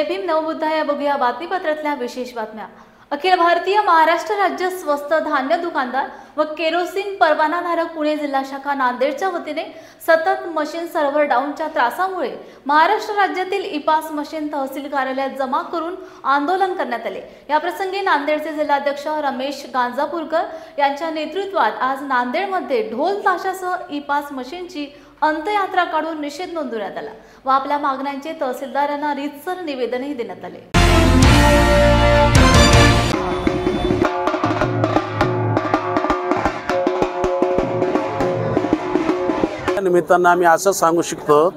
जय भीम नवबुद्धाय बघूया बातमीपत्रातल्या विशेष बातम्या। अखिल भारतीय महाराष्ट्र राज्य स्वस्त धान्य दुकानदार व केरोसिन परवानाधारक पुणे जिल्हा शाखा नांदेडच्या वतीने सतत मशीन सर्व्हर डाऊनच्या त्रासामुळे महाराष्ट्र राज्यातील ईपास मशीन तहसील कार्यालयात जमा करून आंदोलन करण्यात आले। या प्रसंगी नांदेडचे जिल्हाध्यक्ष रमेश गांजापूरकर यांच्या नेतृत्वात आज नांदेडमध्ये ढोल ताशासह ईपास मशीनची अंत्ययात्रा काढून निषेध नोंदवण्यात आला व आपल्या मागण्यांचे तहसीलदारांना रीतसर निवेदनही देण्यात आले। निमित्तानं आम्ही असं सांगू शकतो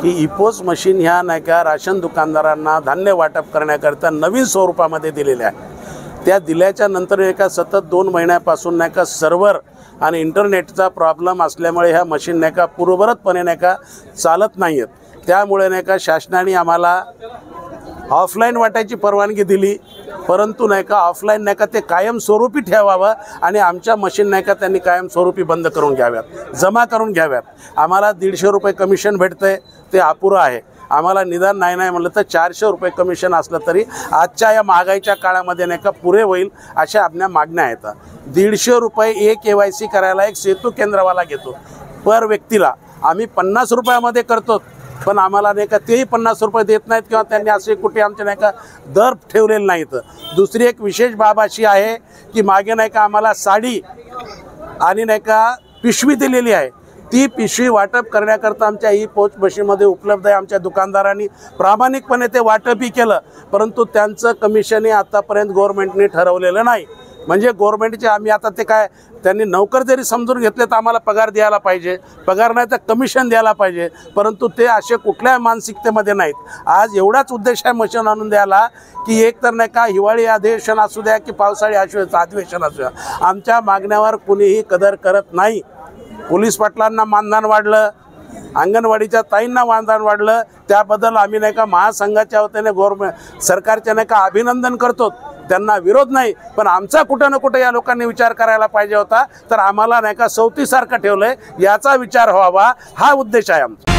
की ईपोस मशीन ह्या नाही का राशन दुकानदारांना धान्य वाटप करण्याकरिता नवीन स्वरूपामध्ये दिलेल्या आहे। त्या दिल्याच्या नंतर एका सतत 2 महिन्यापासून नाही का सर्व्हर आणि इंटरनेटचा प्रॉब्लेम असल्यामुळे ह्या मशीन नाही का पूर्ववतपणे नाही का चालत नाहीत। त्यामुळे नाही का शासनाने आम्हाला ऑफलाईन वाटायची परवानगी दिली, परंतु नाही का ऑफलाईन नाही का ते कायमस्वरूपी ठेवावं आणि आमच्या मशीन नाही का त्यांनी कायमस्वरूपी बंद करून घ्याव्यात, जमा करून घ्याव्यात। आम्हाला 150 रुपये कमिशन भेटतंय, ते अपुरं आहे। आम्हाला निदान नाही म्हणलं तर 400 रुपये कमिशन असलं तरी आजच्या या महागाईच्या काळामध्ये नाही का पुरे होईल अशा आपल्या मागण्या आहेत। 150 रुपये KYC करायला एक सेतू केंद्रवाला घेतो पर व्यक्तीला, आम्ही 50 रुपयामध्ये करतो, पण आम्हाला नाही का तेही 50 रुपये देत नाहीत किंवा त्यांनी असे कुठे आमचे नाही का दर ठेवलेले नाहीत। दुसरी एक विशेष बाब अशी आहे की मागे नाही का आम्हाला साडी आणि नाही का पिशवी दिलेली आहे, ती पिशवी वाटप करण्याकरता आमच्या ईपोस मशीनमध्ये उपलब्ध आहे। आमच्या दुकानदारांनी प्रामाणिकपणे ते वाटपही केलं, परंतु त्यांचं कमिशनही आतापर्यंत गव्हर्नमेंटने ठरवलेलं नाही। म्हणजे गव्हर्नमेंटचे आम्ही आता ते काय त्यांनी नोकर जरी समजून घेतले तर आम्हाला पगार द्यायला पाहिजे, पगार नाही तर कमिशन द्यायला पाहिजे, परंतु ते असे कुठल्या मानसिकतेमध्ये नाहीत। आज एवढाच उद्देश आहे मशीन आणून द्यायला की एक तर नाही का हिवाळी अधिवेशन असू द्या की पावसाळी अधिवेशन असू द्या, आमच्या मागण्यावर कुणीही कदर करत नाही। पोलीस पाटलांना मानधन वाढलं, अंगणवाडीच्या ताईंना मानधन वाढलं, त्याबद्दल आम्ही नाही का महासंघाच्या वतीने गव्हर्नमेंट सरकारचे नाही का अभिनंदन करतो, त्यांना विरोध नाही। पण आमचा कुठं ना कुठं या लोकांनी विचार करायला पाहिजे होता, तर आम्हाला नाही का सवतीसारखं ठेवलंय याचा विचार व्हावा, हा उद्देश आहे आमचा।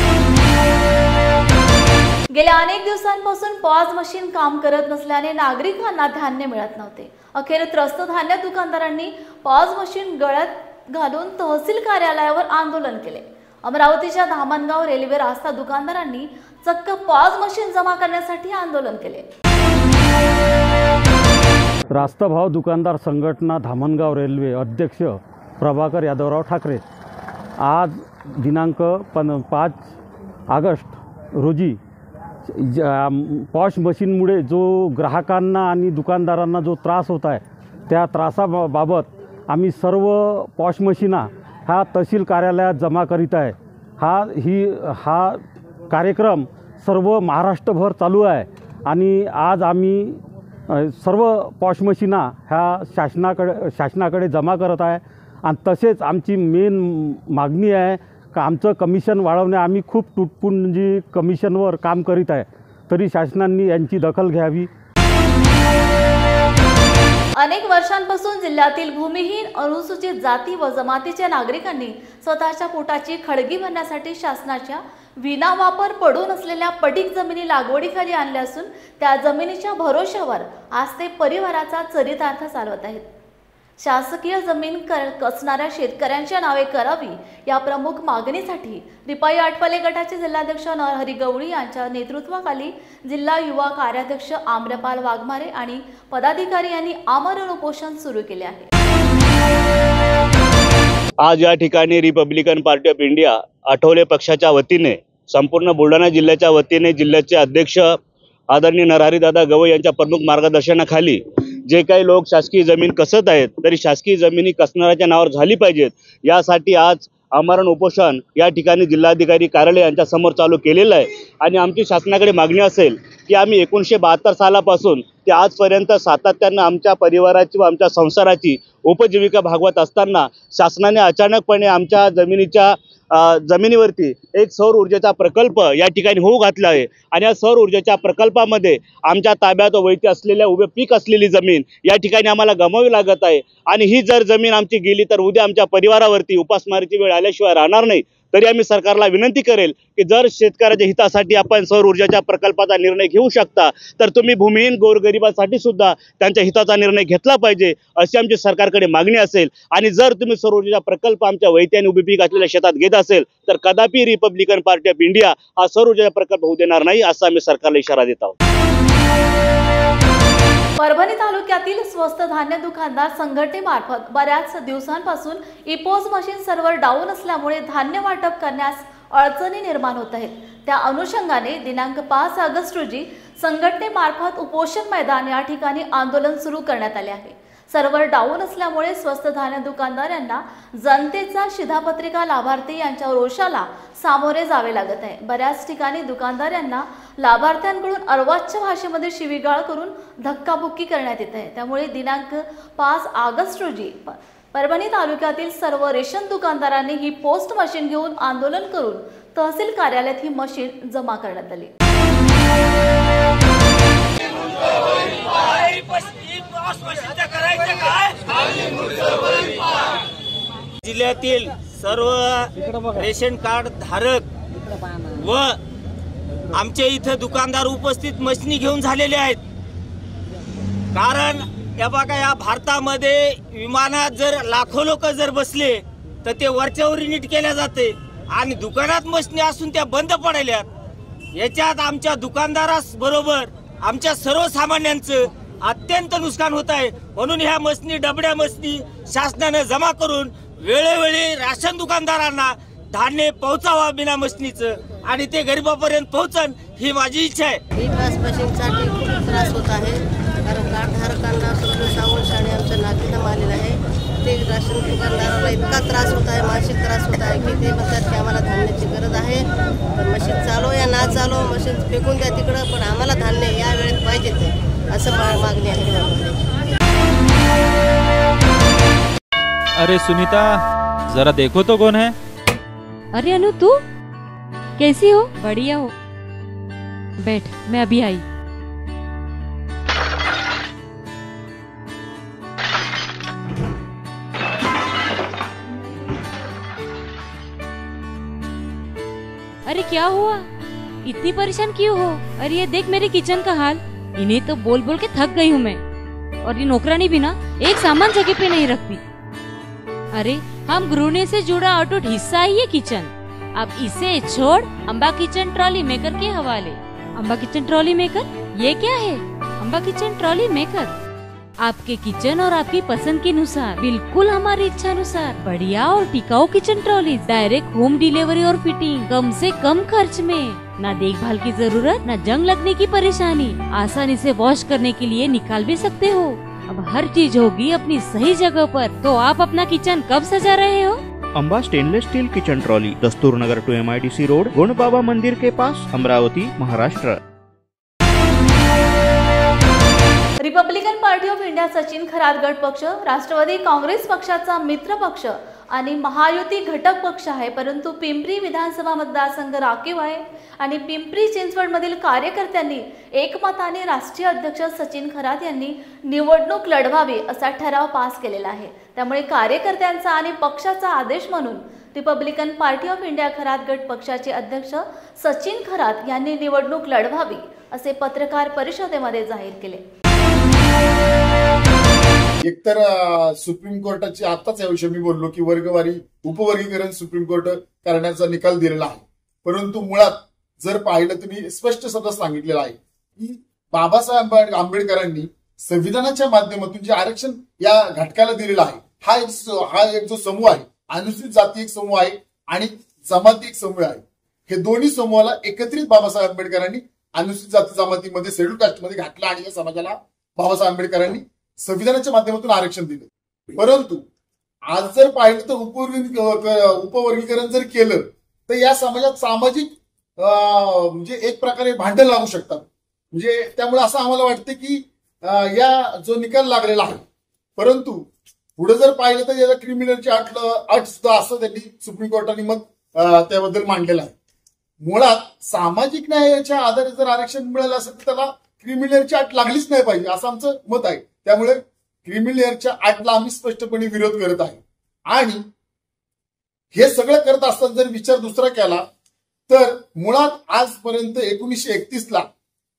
गेल्या अनेक दिवसांपासून पॉज मशीन काम करत नसल्याने नागरिकांना धान्य मिळत नव्हते। अखेर त्रस्त धान्य दुकानदारांनी पॉज मशीन गळ्यात घालून तहसील कार्यालयावर आंदोलन केले। अमरावतीच्या धामणगाव रेल्वे रास्ता दुकानदारांनी चक्क पॉज मशीन जमा करण्यासाठी आंदोलन केले। रास्ताभाव दुकानदार संघटना धामणगाव रेल्वे अध्यक्ष प्रभाकर यादवराव ठाकरे आज दिनांक 5 ऑगस्ट रोजी पॉश मशीनमुळे जो ग्राहकांना आणि दुकानदारांना जो त्रास होत आहे त्या त्रासाबाबत आम्ही सर्व पॉश मशीना ह्या तहसील कार्यालयात जमा करीत आहे। हा कार्यक्रम सर्व महाराष्ट्रभर चालू आहे आणि आज आम्ही सर्व पॉश मशीना ह्या शासनाकडे जमा करत आहे आणि तसेच आमची मेन मागणी आहे का आमचं कमिशन वाढवणे। आम्ही खूप तुटपुंजी कमिशनवर काम करीत आहे, तरी शासनाने यांची दखल घ्यावी। अनेक वर्षांपासून जिल्ह्यातील भूमिहीन अनुसूचित जाती व जमातीच्या नागरिकांनी स्वतःच्या पोटाची खळगी भरण्यासाठी शासनाच्या विना वापर पडून असलेल्या पडीक जमिनी लागवडीखाली आणल्या असून त्या जमिनीच्या भरोश्यावर आज ते परिवाराचा चरितार्थ चालवत आहेत। शासकीय जमीन कसणाऱ्या शेतकऱ्यांच्या नावे करावी या प्रमुख मागणीसाठी रिपाई आठवले गटाचे जिल्हाध्यक्ष नरहरी गवळी यांच्या नेतृत्वाखाली जिल्हा युवा कार्याध्यक्ष आम्रपाल वाघमारे आणि पदाधिकारी यांनी आमरण उपोषण सुरू केले आहे। आज या ठिकाणी Republican Party of India Athawale पक्षाच्या वतीने संपूर्ण बुलढाणा जिल्ह्याच्या वतीने जिल्ह्याचे अध्यक्ष आदरणीय नरहरी दादा गवळी यांच्या प्रमुख मार्गदर्शनाखाली जे काही लोक शासकीय जमीन कसत आहेत तरी शासकीय जमिनी कसणाऱ्याच्या नावावर झाली पाहिजेत यासाठी आज आमरण उपोषण या ठिकाणी जिल्हाधिकारी कार्यालय यांच्या समोर चालू केलेलं आहे। आणि आमची शासनाकडे मागणी असेल की आम्ही 1972 सालापासून ते आजपर्यंत सातत्यानं आमच्या परिवाराची व आमच्या संसाराची उपजीविका भागवत असताना शासनाने अचानकपणे आमच्या जमिनीवरती एक सौर ऊर्जेचा प्रकल्प या ठिकाणी होऊ घातला आहे आणि या सौर ऊर्जेच्या प्रकल्पामध्ये आमच्या ताब्यात वैती असलेल्या उभे पीक असलेली जमीन या ठिकाणी आम्हाला गमावी लागत आहे। आणि ही जर जमीन आमची गेली तर उद्या आमच्या परिवारावरती उपासमारीची वेळ आल्याशिवाय राहणार नाही। तरी आम्ही सरकारला विनंती करेल की जर शेतकऱ्याच्या हितासाठी आपण सौर ऊर्जाच्या प्रकल्पाचा निर्णय घेऊ शकता तर तुम्ही भूमिहीन गोरगरिबासाठी सुद्धा त्यांच्या हिताचा निर्णय घेतला पाहिजे अशी आमची सरकारकडे मागणी असेल। आणि जर तुम्ही सौर ऊर्जाचा प्रकल्प आमच्या वैत्याने उभी पीक असलेल्या शेतात घेत असेल तर कदापि रिपब्लिकन पार्टी ऑफ इंडिया हा सौर ऊर्जाचा प्रकल्प होऊ देणार नाही असा आम्ही सरकारला इशारा देत आहोत। परभणी तालुक्यातील स्वस्त धान्य दुकानदार संघटनेमार्फत बऱ्याच दिवसांपासून इपोज मशीन सर्व्हर डाऊन असल्यामुळे धान्य वाटप करण्यास अडचणी निर्माण होत आहेत। त्या अनुषंगाने दिनांक 5 ऑगस्ट रोजी संघटनेमार्फत उपोषण मैदान या ठिकाणी आंदोलन सुरू करण्यात आले आहे। सर्व्हर डाऊन असल्यामुळे स्वस्त धान्य दुकानदारांना जनतेचा शिधापत्रिका लाभार्थी यांच्या रोषाला सामोरे जावे लागत आहे। बऱ्याच ठिकाणी दुकानदारांना लाभार्थ्यांकडून अर्वाच्य भाषेमध्ये शिवीगाळ करून धक्काबुक्की करण्यात येत आहे। त्यामुळे दिनांक 5 ऑगस्ट रोजी परभणी तालुक्यातील सर्व रेशन दुकानदारांनी ही पोस्ट मशीन घेऊन आंदोलन करून तहसील कार्यालयात ही मशीन जमा करण्यात आली। जिल्ह्यातील सर्व रेशन कार्ड धारक व आमच्या इथं दुकानदार उपस्थित मशीनी घेऊन झालेले आहेत। कारण या बघा या भारतामध्ये विमानात जर लाखो लोक जर बसले तर ते वरच्यावर नीट केल्या जाते आणि दुकानात मशीनी असून त्या बंद पडल्यात। याच्यात आमच्या दुकानदारास बरोबर आमच्या सर्वसामान्यांचं अत्यंत नुकसान होत आहे। म्हणून ह्या मशीनी डबड्या मशीनी शासनाने जमा करून वेळोवेळी राशन दुकानदारांना धान्य पोहोचावा बिना मशीनीचं आणि ते गरिबापर्यंत पोहोचन ही माझी इच्छा आहे। इपास मशीनसाठी खूप त्रास होत आहे कारण कार्डधारकांना सावळ शाळे आमच्या नागरिकांना आलेला आहे। ते राशन दुकानदाराला इतका त्रास होत आहे, मानसिक त्रास होत आहे की ते म्हणतात की आम्हाला धान्याची गरज आहे तर मशीन चालव या ना चालव मशीन फेकून द्या तिकडं पण आम्हाला धान्य या वेळेत पाहिजे असं मागणी आहे। अरे सुनीता जरा देखो तो कौन है। अरे अनु तू कैसी हो? बढ़िया हो, बैठ मैं अभी आई। अरे क्या हुआ? इतनी परेशान क्यों हो? अरे ये देख मेरे किचन का हाल, इन्हें तो बोल बोल के थक गई हूँ मैं। और ये नौकरानी भी ना एक सामान जगह पे नहीं रखती। अरे हम गृहिणी से जुड़ा अटूट हिस्सा है ये किचन। अब इसे छोड़ अम्बा किचन ट्रॉली मेकर के हवाले। अम्बा किचन ट्रॉली मेकर ये क्या है? अम्बा किचन ट्रॉली मेकर आपके किचन और आपकी पसंद के अनुसार बिल्कुल हमारी इच्छा अनुसार बढ़िया और टिकाऊ kitchen trolley, direct home delivery और फिटिंग, कम से कम खर्च में, ना देखभाल की जरूरत, ना जंग लगने की परेशानी, आसानी से वॉश करने के लिए निकाल भी सकते हो। अब हर चीज होगी अपनी सही जगह पर। तो आप अपना किचन कब सजा रहे हो? Amba stainless steel kitchen trolley, Dastur Nagar to MIDC road, Gun Baba मंदिर के पास, Amravati, Maharashtra. Republican Party of India Sachin Kharat गट पक्ष राष्ट्रवादी काँग्रेस पक्षाचा मित्र पक्ष आणि महायुती घटक पक्ष आहे, परंतु पिंपरी विधानसभा मतदारसंघ राखीव आहे आणि पिंपरी चिंचवडमधील कार्यकर्त्यांनी एकमताने राष्ट्रीय अध्यक्ष सचिन खरात यांनी निवडणूक लढवावी असा ठराव पास केलेला आहे। त्यामुळे कार्यकर्त्यांचा आणि पक्षाचा आदेश म्हणून Republican Party of India Kharat गट पक्षाचे अध्यक्ष सचिन खरात यांनी निवडणूक लढवावी असे पत्रकार परिषदेमध्ये जाहीर केले। एकतर सुप्रीम कोर्टाची आताच याविषयी मी बोललो की वर्गवारी उपवर्गीकरण सुप्रीम कोर्ट करण्याचा निकाल दिलेला आहे, परंतु मुळात जर पाहिलं तुम्ही स्पष्ट शब्दात सांगितलेलं आहे की बाबासाहेब आंबेडकरांनी संविधानाच्या माध्यमातून जे आरक्षण या घटकाला दिलेलं आहे हा एक जो समूह आहे, अनुसूचित जाती एक समूह आहे आणि जमाती एक समूह आहे, हे दोन्ही समूहाला एकत्रित बाबासाहेब आंबेडकरांनी अनुसूचित जाती जमातीमध्ये शेड्यूल कास्टमध्ये घातलं आणि या समाजाला बाबासाहेब आंबेडकरांनी संविधानाच्या माध्यमातून आरक्षण दिले। परंतु आज जर पाहिलं तर उपवर्गीकरण जर केलं तर या समाजात सामाजिक म्हणजे एक प्रकारे भांडण लागू शकतात। म्हणजे त्यामुळे असं आम्हाला वाटतं की या जो निकाल लागलेला आहे, परंतु पुढे जर पाहिलं तर याला क्रिमिनलची अट सुद्धा असं त्यांनी सुप्रीम कोर्टाने मग त्याबद्दल मांडलेलं आहे। मुळात सामाजिक न्यायाच्या आधारे जर आरक्षण मिळालं असेल तर त्याला क्रिमिनलची अट लागलीच नाही पाहिजे असं आमचं मत आहे। त्यामुळे क्रिमिनलच्या अटला आम्ही स्पष्टपणे विरोध करत आहे आणि हे सगळं करत असताना जर विचार दुसरा केला तर मुळात आजपर्यंत 1931ला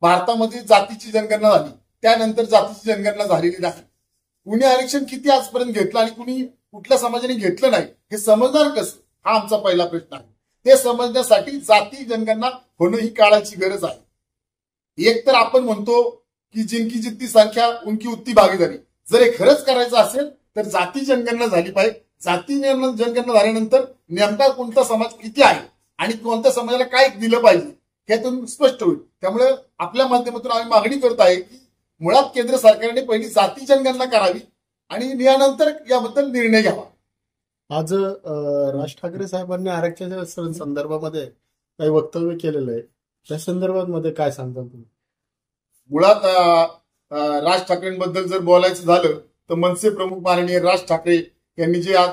भारतामध्ये जातीची जनगणना झाली, त्यानंतर जातीची जनगणना झालेली नाही. कुणी आरक्षण किती आजपर्यंत घेतलं आणि कुणी कुठल्या समाजाने घेतलं नाही हे समजणार कसं, हा आमचा पहिला प्रश्न आहे. ते समजण्यासाठी जाती जनगणना होणं ही काळाची गरज आहे. एक तर आपण म्हणतो की जिनकी जितकी संख्या उनकी उतनी भागीदारी, जर हे खरंच करायचं असेल तर जाती जनगणना झाली पाहिजे. जाती जनगणना झाल्यानंतर नेमका कोणता समाज किती आहे आणि कोणत्या समाजाला काय दिलं पाहिजे यातून स्पष्ट होईल. त्यामुळे आपल्या माध्यमातून आम्ही मागणी करत आहे की मुळात केंद्र सरकारने पहिली जाती जनगणना करावी आणि यानंतर याबद्दल निर्णय घ्यावा. आज राज ठाकरे साहेबांनी आरक्षणाच्या संदर्भामध्ये काही वक्तव्य केलेलं आहे, त्या संदर्भामध्ये काय सांगता तुम्ही? मुळात राज ठाकरेंबद्दल जर बोलायचं झालं तर मनसे प्रमुख माननीय राज ठाकरे यांनी जे आज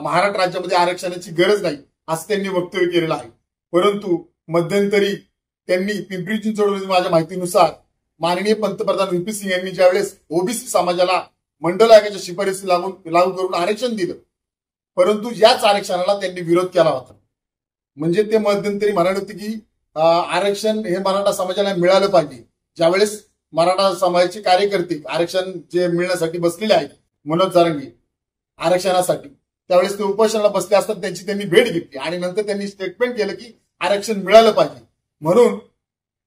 महाराष्ट्र राज्यामध्ये आरक्षणाची गरज नाही असं त्यांनी वक्तव्य केलेलं आहे. परंतु मध्यंतरी त्यांनी पिंपरी चिंचवड माझ्या माहितीनुसार माननीय पंतप्रधान व्ही.पी. सिंग यांनी ज्यावेळेस ओबीसी समाजाला मंडल आयोगाच्या शिफारसी लागू करून आरक्षण दिलं, परंतु याच आरक्षणाला त्यांनी विरोध केला होता. म्हणजे ते मध्यंतरी म्हणाले होते की आरक्षण हे मराठा समाजाला मिळालं पाहिजे. ज्यावेळेस मराठा समाजाचे कार्यकर्ते आरक्षण जे मिळण्यासाठी बसलेले आहेत, मनोज जारंगे आरक्षणासाठी, त्यावेळेस ते उपोषणाला बसले असतात त्यांची त्यांनी भेट घेतली आणि नंतर त्यांनी स्टेटमेंट केलं की आरक्षण मिळालं पाहिजे. म्हणून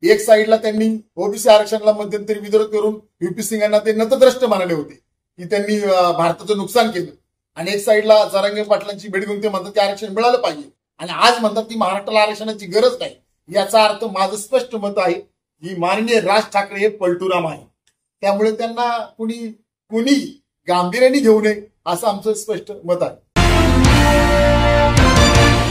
एक साईडला त्यांनी ओबीसी आरक्षणाला मध्यंतरी विरोध करून व्ही.पी. सिंग यांना ते नतद्रष्ट मानले होते की त्यांनी भारताचं नुकसान केलं, आणि एक साईडला जारंगे पाटलांची भेट घेऊन ते म्हणतात की आरक्षण मिळालं पाहिजे आणि आज म्हणतात की महाराष्ट्राला आरक्षणाची गरज नाही. याचा अर्थ माझं स्पष्ट मत आहे की माननीय राज ठाकरे हे पलटूराम आहे. त्यामुळे त्यांना कुणी गांभीर्याने घेऊ नये असं आमचं स्पष्ट मत आहे.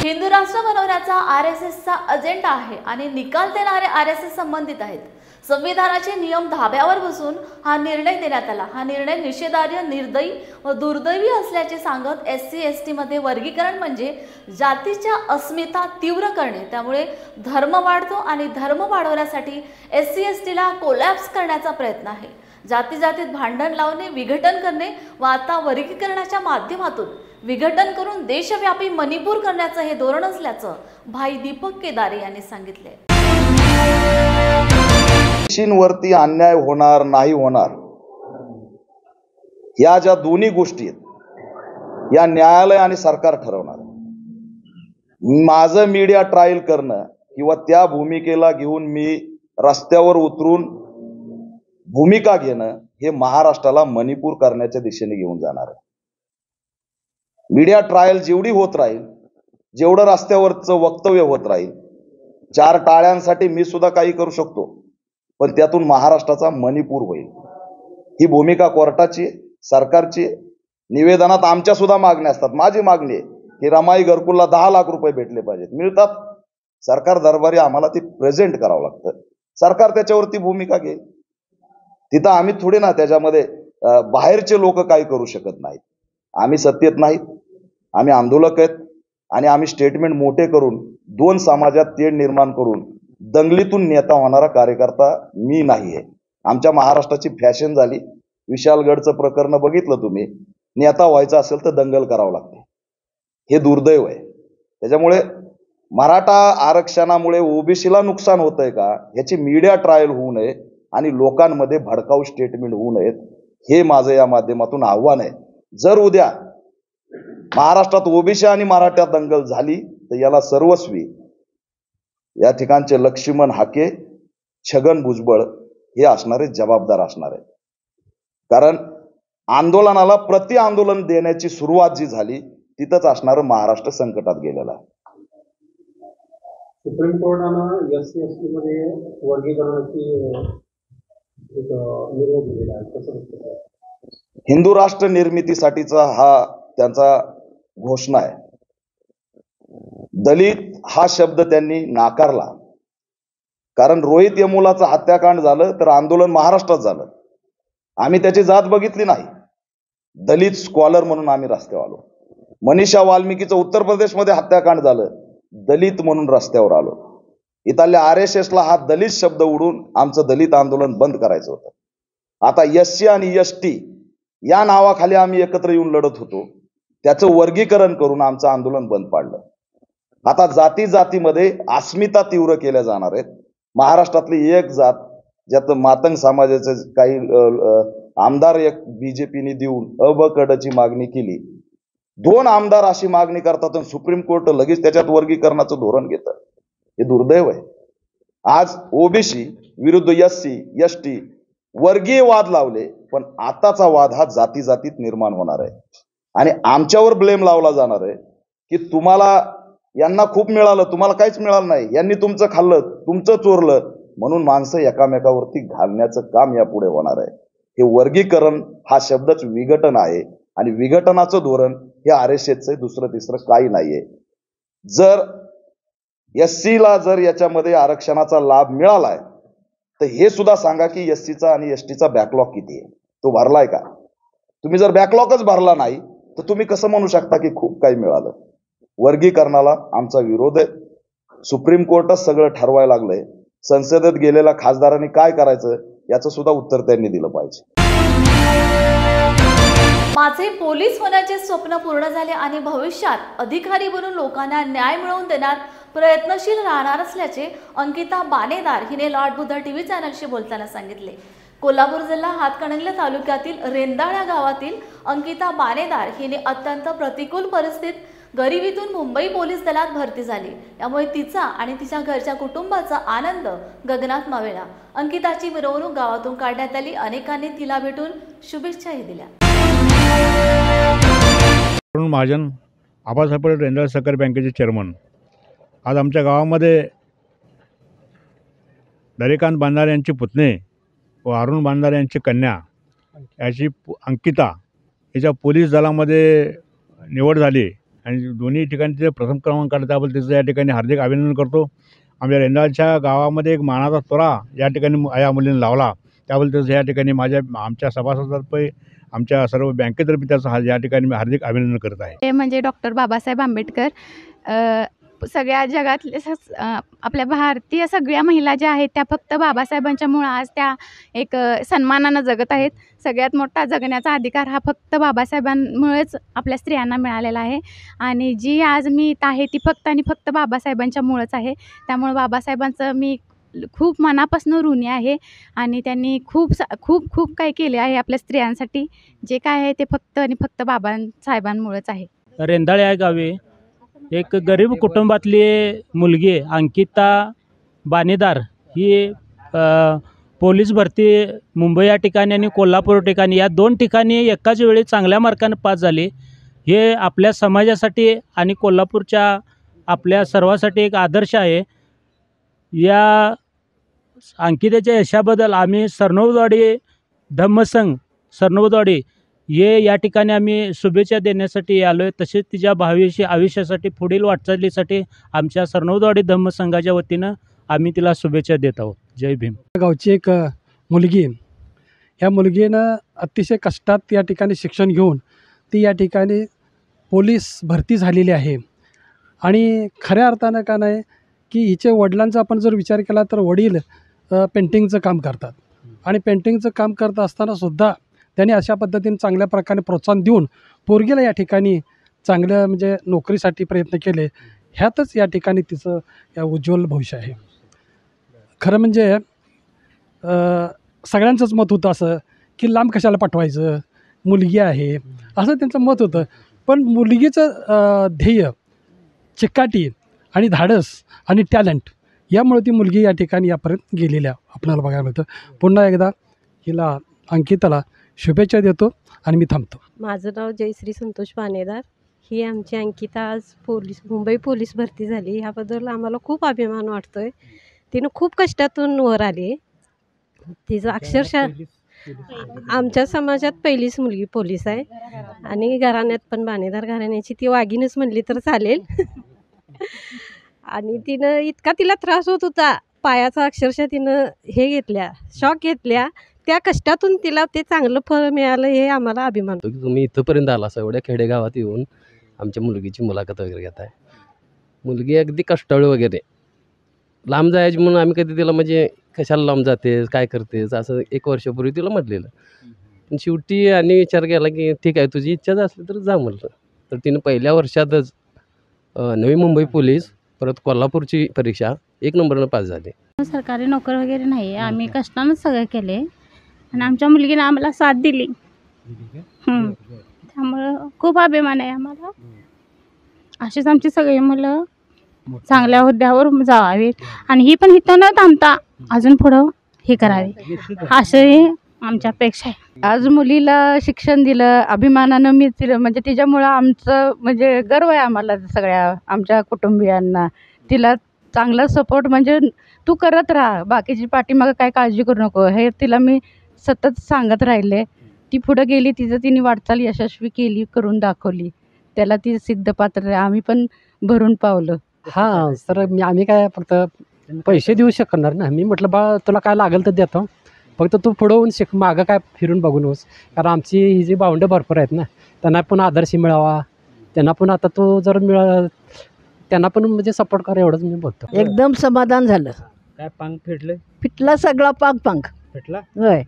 हिंदू राष्ट्र बनवण्याचा RSSचा अजेंडा आहे आणि निकाल देणारे RSS संबंधित आहेत. संविधानाचे नियम धाब्यावर बसून हा निर्णय देण्यात आला. हा निर्णय निषेधार्ह, निर्दयी व दुर्दैवी असल्याचे सांगत SC/ST मध्ये वर्गीकरण म्हणजे जातीच्या अस्मिता तीव्र करणे. त्यामुळे धर्म वाढतो आणि धर्म वाढवण्यासाठी SC/STला कोलॅप्स करण्याचा प्रयत्न आहे. जातीत भांडण लावणे, विघटन करणे व आता वर्गीकरणाच्या माध्यमातून विघटन करून देशव्यापी मणिपूर करण्याचं हे धोरण असल्याचं भाई दीपक केदारे यांनी सांगितले. वरती अन्याय होणार नाही होणार या ज्या दोन्ही गोष्टी आहेत या न्यायालय आणि सरकार ठरवणार. माझं मीडिया ट्रायल करणं किंवा त्या भूमिकेला घेऊन मी रस्त्यावर उतरून भूमिका घेणं हे महाराष्ट्राला मणिपूर करण्याच्या दिशेने घेऊन जाणार आहे. मीडिया ट्रायल जेवढी होत राहील, जेवढं रस्त्यावरचं वक्तव्य होत राहील, 4 टाळ्यांसाठी मी सुद्धा काही करू शकतो, पण त्यातून महाराष्ट्राचा मणिपूर होईल. ही भूमिका कोर्टाची, सरकारची. निवेदनात आमच्या सुद्धा मागण्या असतात. माझी मागणी आहे की रमाई घरकुलला 10 लाख रुपये भेटले पाहिजेत. मिळतात. सरकार दरबारी आम्हाला ती प्रेझेंट करावं लागतं. सरकार त्याच्यावरती भूमिका घेईल. तिथं आम्ही थोडे ना त्याच्यामध्ये बाहेरचे लोक काही करू शकत नाहीत. आम्ही सत्तेत नाहीत, आम्ही आंदोलक आहेत आणि आम्ही स्टेटमेंट मोठे करून 2 समाजात तेढ निर्माण करून दंगलीतून नेता होणारा कार्यकर्ता मी नाही आहे. आमच्या महाराष्ट्राची फॅशन झाली. विशालगडचं प्रकरण बघितलं तुम्ही. नेता व्हायचं असेल तर दंगल करावं लागते. हे दुर्दैव आहे. त्याच्यामुळे मराठा आरक्षणामुळे ओबीसीला नुकसान होतंय का ह्याची मीडिया ट्रायल होऊ नये आणि लोकांमध्ये भडकाऊ स्टेटमेंट होऊ नयेत, हे माझं या माध्यमातून आव्हान आहे. जर उद्या महाराष्ट्रात ओबीसी आणि मराठा दंगल झाली तर याला सर्वस्वी या ठिकाणचे लक्ष्मण हाके, छगन भुजबळ हे असणारे जबाबदार असणार आहे. कारण आंदोलनाला प्रति आंदोलन देण्याची सुरुवात जी झाली तिथंच असणारं महाराष्ट्र संकटात गेलेला आहे. सुप्रीम कोर्टानं SC/ST मध्ये वर्गीकरणाची निर्णय दिलेला आहे. कसं हिंदू राष्ट्र निर्मितीसाठीचा हा त्यांचा घोषणा आहे. दलित हा शब्द त्यांनी नाकारला. कारण रोहित यमुलाचं हत्याकांड झालं तर आंदोलन महाराष्ट्रात झालं. आम्ही त्याची जात बघितली नाही. दलित स्कॉलर म्हणून आम्ही रस्त्यावर आलो. मनीषा वाल्मिकीचं उत्तर प्रदेशमध्ये हत्याकांड झालं, दलित म्हणून रस्त्यावर आलो. इथल्या RSSला हा दलित शब्द उडून आमचं दलित आंदोलन बंद करायचं होतं. आता SC आणि ST या नावाखाली आम्ही एकत्र येऊन लढत होतो. त्याचं वर्गीकरण करून आमचं आंदोलन बंद पाडलं. आता जाती जातीमध्ये अस्मिता तीव्र केल्या जाणार आहेत. महाराष्ट्रातली एक जात ज्यात मातंग समाजाचे काही आमदार एक बीजेपीने देऊन अ ब कडची मागणी केली. 2 आमदार अशी मागणी करतात आणि सुप्रीम कोर्ट लगेच त्याच्यात वर्गीकरणाचं धोरण घेतं. हे दुर्दैव आहे. आज ओबीसी विरुद्ध SC ST वर्गीय वाद लावले, पण आताचा वाद हा जाती जातीत निर्माण होणार आहे आणि आमच्यावर ब्लेम लावला जाणार आहे की तुम्हाला यांना खूप मिळालं, तुम्हाला काहीच मिळालं नाही, यांनी तुमचं खाल्लं, तुमचं चोरलं, म्हणून माणसं एकामेकावरती घालण्याचं काम यापुढे होणार आहे. हे वर्गीकरण हा शब्दच विघटन आहे आणि विघटनाचं धोरण हे RSSचं दुसरं तिसरं काही नाहीये. जर SC ला जर याच्यामध्ये आरक्षणाचा लाभ मिळालाय तर हे सुद्धा सांगा की SCचा आणि STचा बॅकलॉग किती आहे, तो भरलाय का? तुम्ही जर बॅकलॉगच भरला नाही तर तुम्ही कसं म्हणू शकता की खूप काही मिळालं? वर्गीकरणाला आमचा विरोध आहे. सुप्रीम कोर्टच सगळं ठरवायला लागलंय. संसदेत गेलेल्या खासदारांनी काय करायचं याचं सुद्धा उत्तर त्यांनी दिलं पाहिजे. माझे पोलीस होण्याचे स्वप्न पूर्ण झाले आणि भविष्यात अधिकारी बनून लोकांना न्याय मिळवून देण्यात प्रयत्नशील राहणार असल्याचे अंकिता बानेदार हिने लॉर्ड बुद्धा टीव्ही चॅनलशी बोलताना सांगितले. कोल्हापूर जिल्हा हातकणंगले तालुक्यातील रेंदाळा गावातील अंकिता बानेदार हिने अत्यंत प्रतिकूल परिस्थितीत गरिबीतून मुंबई पोलीस दलात भरती झाली. यामुळे तिचा आणि तिच्या घरच्या कुटुंबाचा आनंद गगनात मावेला. अंकिताची मिरवणूक गावातून काढण्यात आली. अनेकांनी तिला भेटून शुभेच्छाही दिल्या. महाजन, आबासाहेब रेंदाळा सहकारी बँकेचे चेअरमन. आज आमच्या गावामध्ये दरिकांत बांधारे यांचे पुतणे व अरुण बांधारे यांची कन्या याची अंकिता याच्या पोलीस दलामध्ये निवड झाली आणि दोन्ही ठिकाणी तिथे प्रथम क्रमांक काढला. त्याबद्दल तिचं या ठिकाणी हार्दिक अभिनंदन करतो. आमच्या रेंदाळच्या गावामध्ये एक मानाचा तोरा या ठिकाणी या मुलीने लावला. त्याबद्दल त्याचं या ठिकाणी आमच्या सभासदातर्फे आमच्या सर्व बँकेतर्फे त्याचं या ठिकाणी मी हार्दिक अभिनंदन करत आहे. ते म्हणजे डॉक्टर बाबासाहेब आंबेडकर. सगळ्या जगातले आपल्या भारतीय सगळ्या महिला ज्या आहेत त्या फक्त बाबासाहेबांच्यामुळं आज त्या एक सन्मानानं जगत आहेत. सगळ्यात मोठा जगण्याचा अधिकार हा फक्त बाबासाहेबांमुळेच आपल्या स्त्रियांना मिळालेला आहे आणि जी आज मी इथं आहे ती फक्त आणि फक्त बाबासाहेबांच्यामुळंच आहे. त्यामुळे बाबासाहेबांचं मी खूप मनापासून ऋणी आहे आणि त्यांनी खूप खूप खूप काही केले आहे आपल्या स्त्रियांसाठी. जे काय आहे ते फक्त आणि फक्त बाबासाहेबांमुळेच आहे. रेंदाळे या गावी एक गरीब कुटुंबातली मुलगी अंकिता बानेदार ही पोलीस भरती मुंबई या ठिकाणी आणि कोल्हापूर ठिकाणी या 2 ठिकाणी एकाच वेळी चांगल्या मार्काने पास झाली. हे आपल्या समाजासाठी आणि कोल्हापूरच्या आपल्या सर्वांसाठी एक आदर्श आहे. या अंकितेच्या यशाबद्दल आम्ही सरनोबतवाडी धम्मसंघ सरनोबतवाडी या ठिकाणी आम्ही शुभेच्छा देण्यासाठी आलो आहे. तसेच तिच्या भावी आयुष्यासाठी पुढील वाटचालीसाठी आमच्या सरनोबतवाडी धम्मसंघाच्या वतीनं आम्ही तिला शुभेच्छा देत आहोत. जय भीम. गावची एक मुलगी, या मुलगीनं अतिशय कष्टात या ठिकाणी शिक्षण घेऊन ती या ठिकाणी पोलीस भरती झालेली आहे आणि खऱ्या अर्थानं का नाही की हिच्या वडिलांचा आपण जर विचार केला तर वडील पेंटिंगचं काम करतात आणि पेंटिंगचं काम करत असतानासुद्धा त्यांनी अशा पद्धतीने चांगल्या प्रकारे प्रोत्साहन देऊन पोरगीला या ठिकाणी चांगलं म्हणजे नोकरीसाठी प्रयत्न केले. ह्यातच या ठिकाणी तिचं या उज्ज्वल भविष्य आहे. खरं म्हणजे सगळ्यांचंच मत होतं असं की लांब कशाला पाठवायचं, मुलगी आहे असं त्यांचं मत होतं. पण मुलगीचं ध्येय, चिकाटी आणि धाडस आणि टॅलेंट यामुळे ती मुलगी या ठिकाणी यापर्यंत गेलेल्या आपल्याला बघायला मिळतं. पुन्हा एकदा हिला अंकिताला शुभेच्छा देतो आणि मी थांबतो. माझं नाव जयश्री संतोष बानेदार. ही आमची अंकिता आज मुंबई पोलीस भरती झाली. ह्याबद्दल आम्हाला खूप अभिमान वाटतो आहे. तिनं खूप कष्टातून वर आली. तिचं अक्षरशः आमच्या समाजात पहिलीच मुलगी पोलीस आहे आणि घराण्यात पण बानेदार घराण्याची ती वाघीणच म्हणली तर चालेल. आणि तिनं इतका तिला त्रास होत होता पायाचा, अक्षरशः तिनं शॉक घेतल्या. त्या कष्टातून तिला ते चांगलं फळ मिळालं हे आम्हाला अभिमान. तुम्ही इथंपर्यंत आला असं एवढ्या खेडेगावात येऊन आमच्या मुलगीची मुलाखत वगैरे घेत आहे. मुलगी अगदी कष्टाळू वगैरे, लांब जायची म्हणून आम्ही कधी तिला म्हणजे कशाला लांब जातेस काय करतेस असं 1 वर्षापूर्वी तिला म्हटलेलं. पण शेवटी आणि विचार केला की ठीक आहे तुझी इच्छाच असली तर जा म्हटलं. तर तिनं पहिल्या वर्षातच नवी मुंबई पोलीस परत कोल्हापूरची परीक्षा 1 नंबरनं पास झाली. सरकारी नोकर वगैरे नाही आहे, आम्ही कष्टानंच सगळं केले आणि आमच्या मुलगीने आम्हाला साथ दिली. त्यामुळं खूप अभिमान आहे आम्हाला. अशीच आमची सगळी मुलं चांगल्या हुद्द्यावर जावावीत आणि ही पण इथं न थांबता अजून पुढं हे करावे अशी आमच्या अपेक्षा आहे. आज मुलीला शिक्षण दिलं, अभिमानानं मी तिला म्हणजे तिच्यामुळं आमचं म्हणजे गर्व आहे आम्हाला सगळ्या आमच्या कुटुंबियांना. तिला चांगला सपोर्ट म्हणजे तू करत राहा, बाकीची पाठीमागं काय काळजी करू नको हे तिला मी सतत सांगत राहिले. ती पुढं गेली, तिने वाटचाल यशस्वी केली, करून दाखवली. त्याला ती सिद्धपात्र आहे. आम्ही पण भरून पावलं. हां सर, आम्ही काय फक्त पैसे देऊ शकणार ना. मी म्हटलं बा तुला काय लागेल तर देतो, फक्त तू पुढं होऊन शिक, मागं काय फिरून बघू नकोस. कारण आमची ही जी भावंडं भरपूर आहेत ना, त्यांना पण आदर्श मिळावा, त्यांना पण आता तो जर त्यांना पण म्हणजे सपोर्ट करा एवढंच मी बोलतो. एकदम समाधान झालं. काय पांग फेटलं? फिटला सगळा पांग फेटला होय.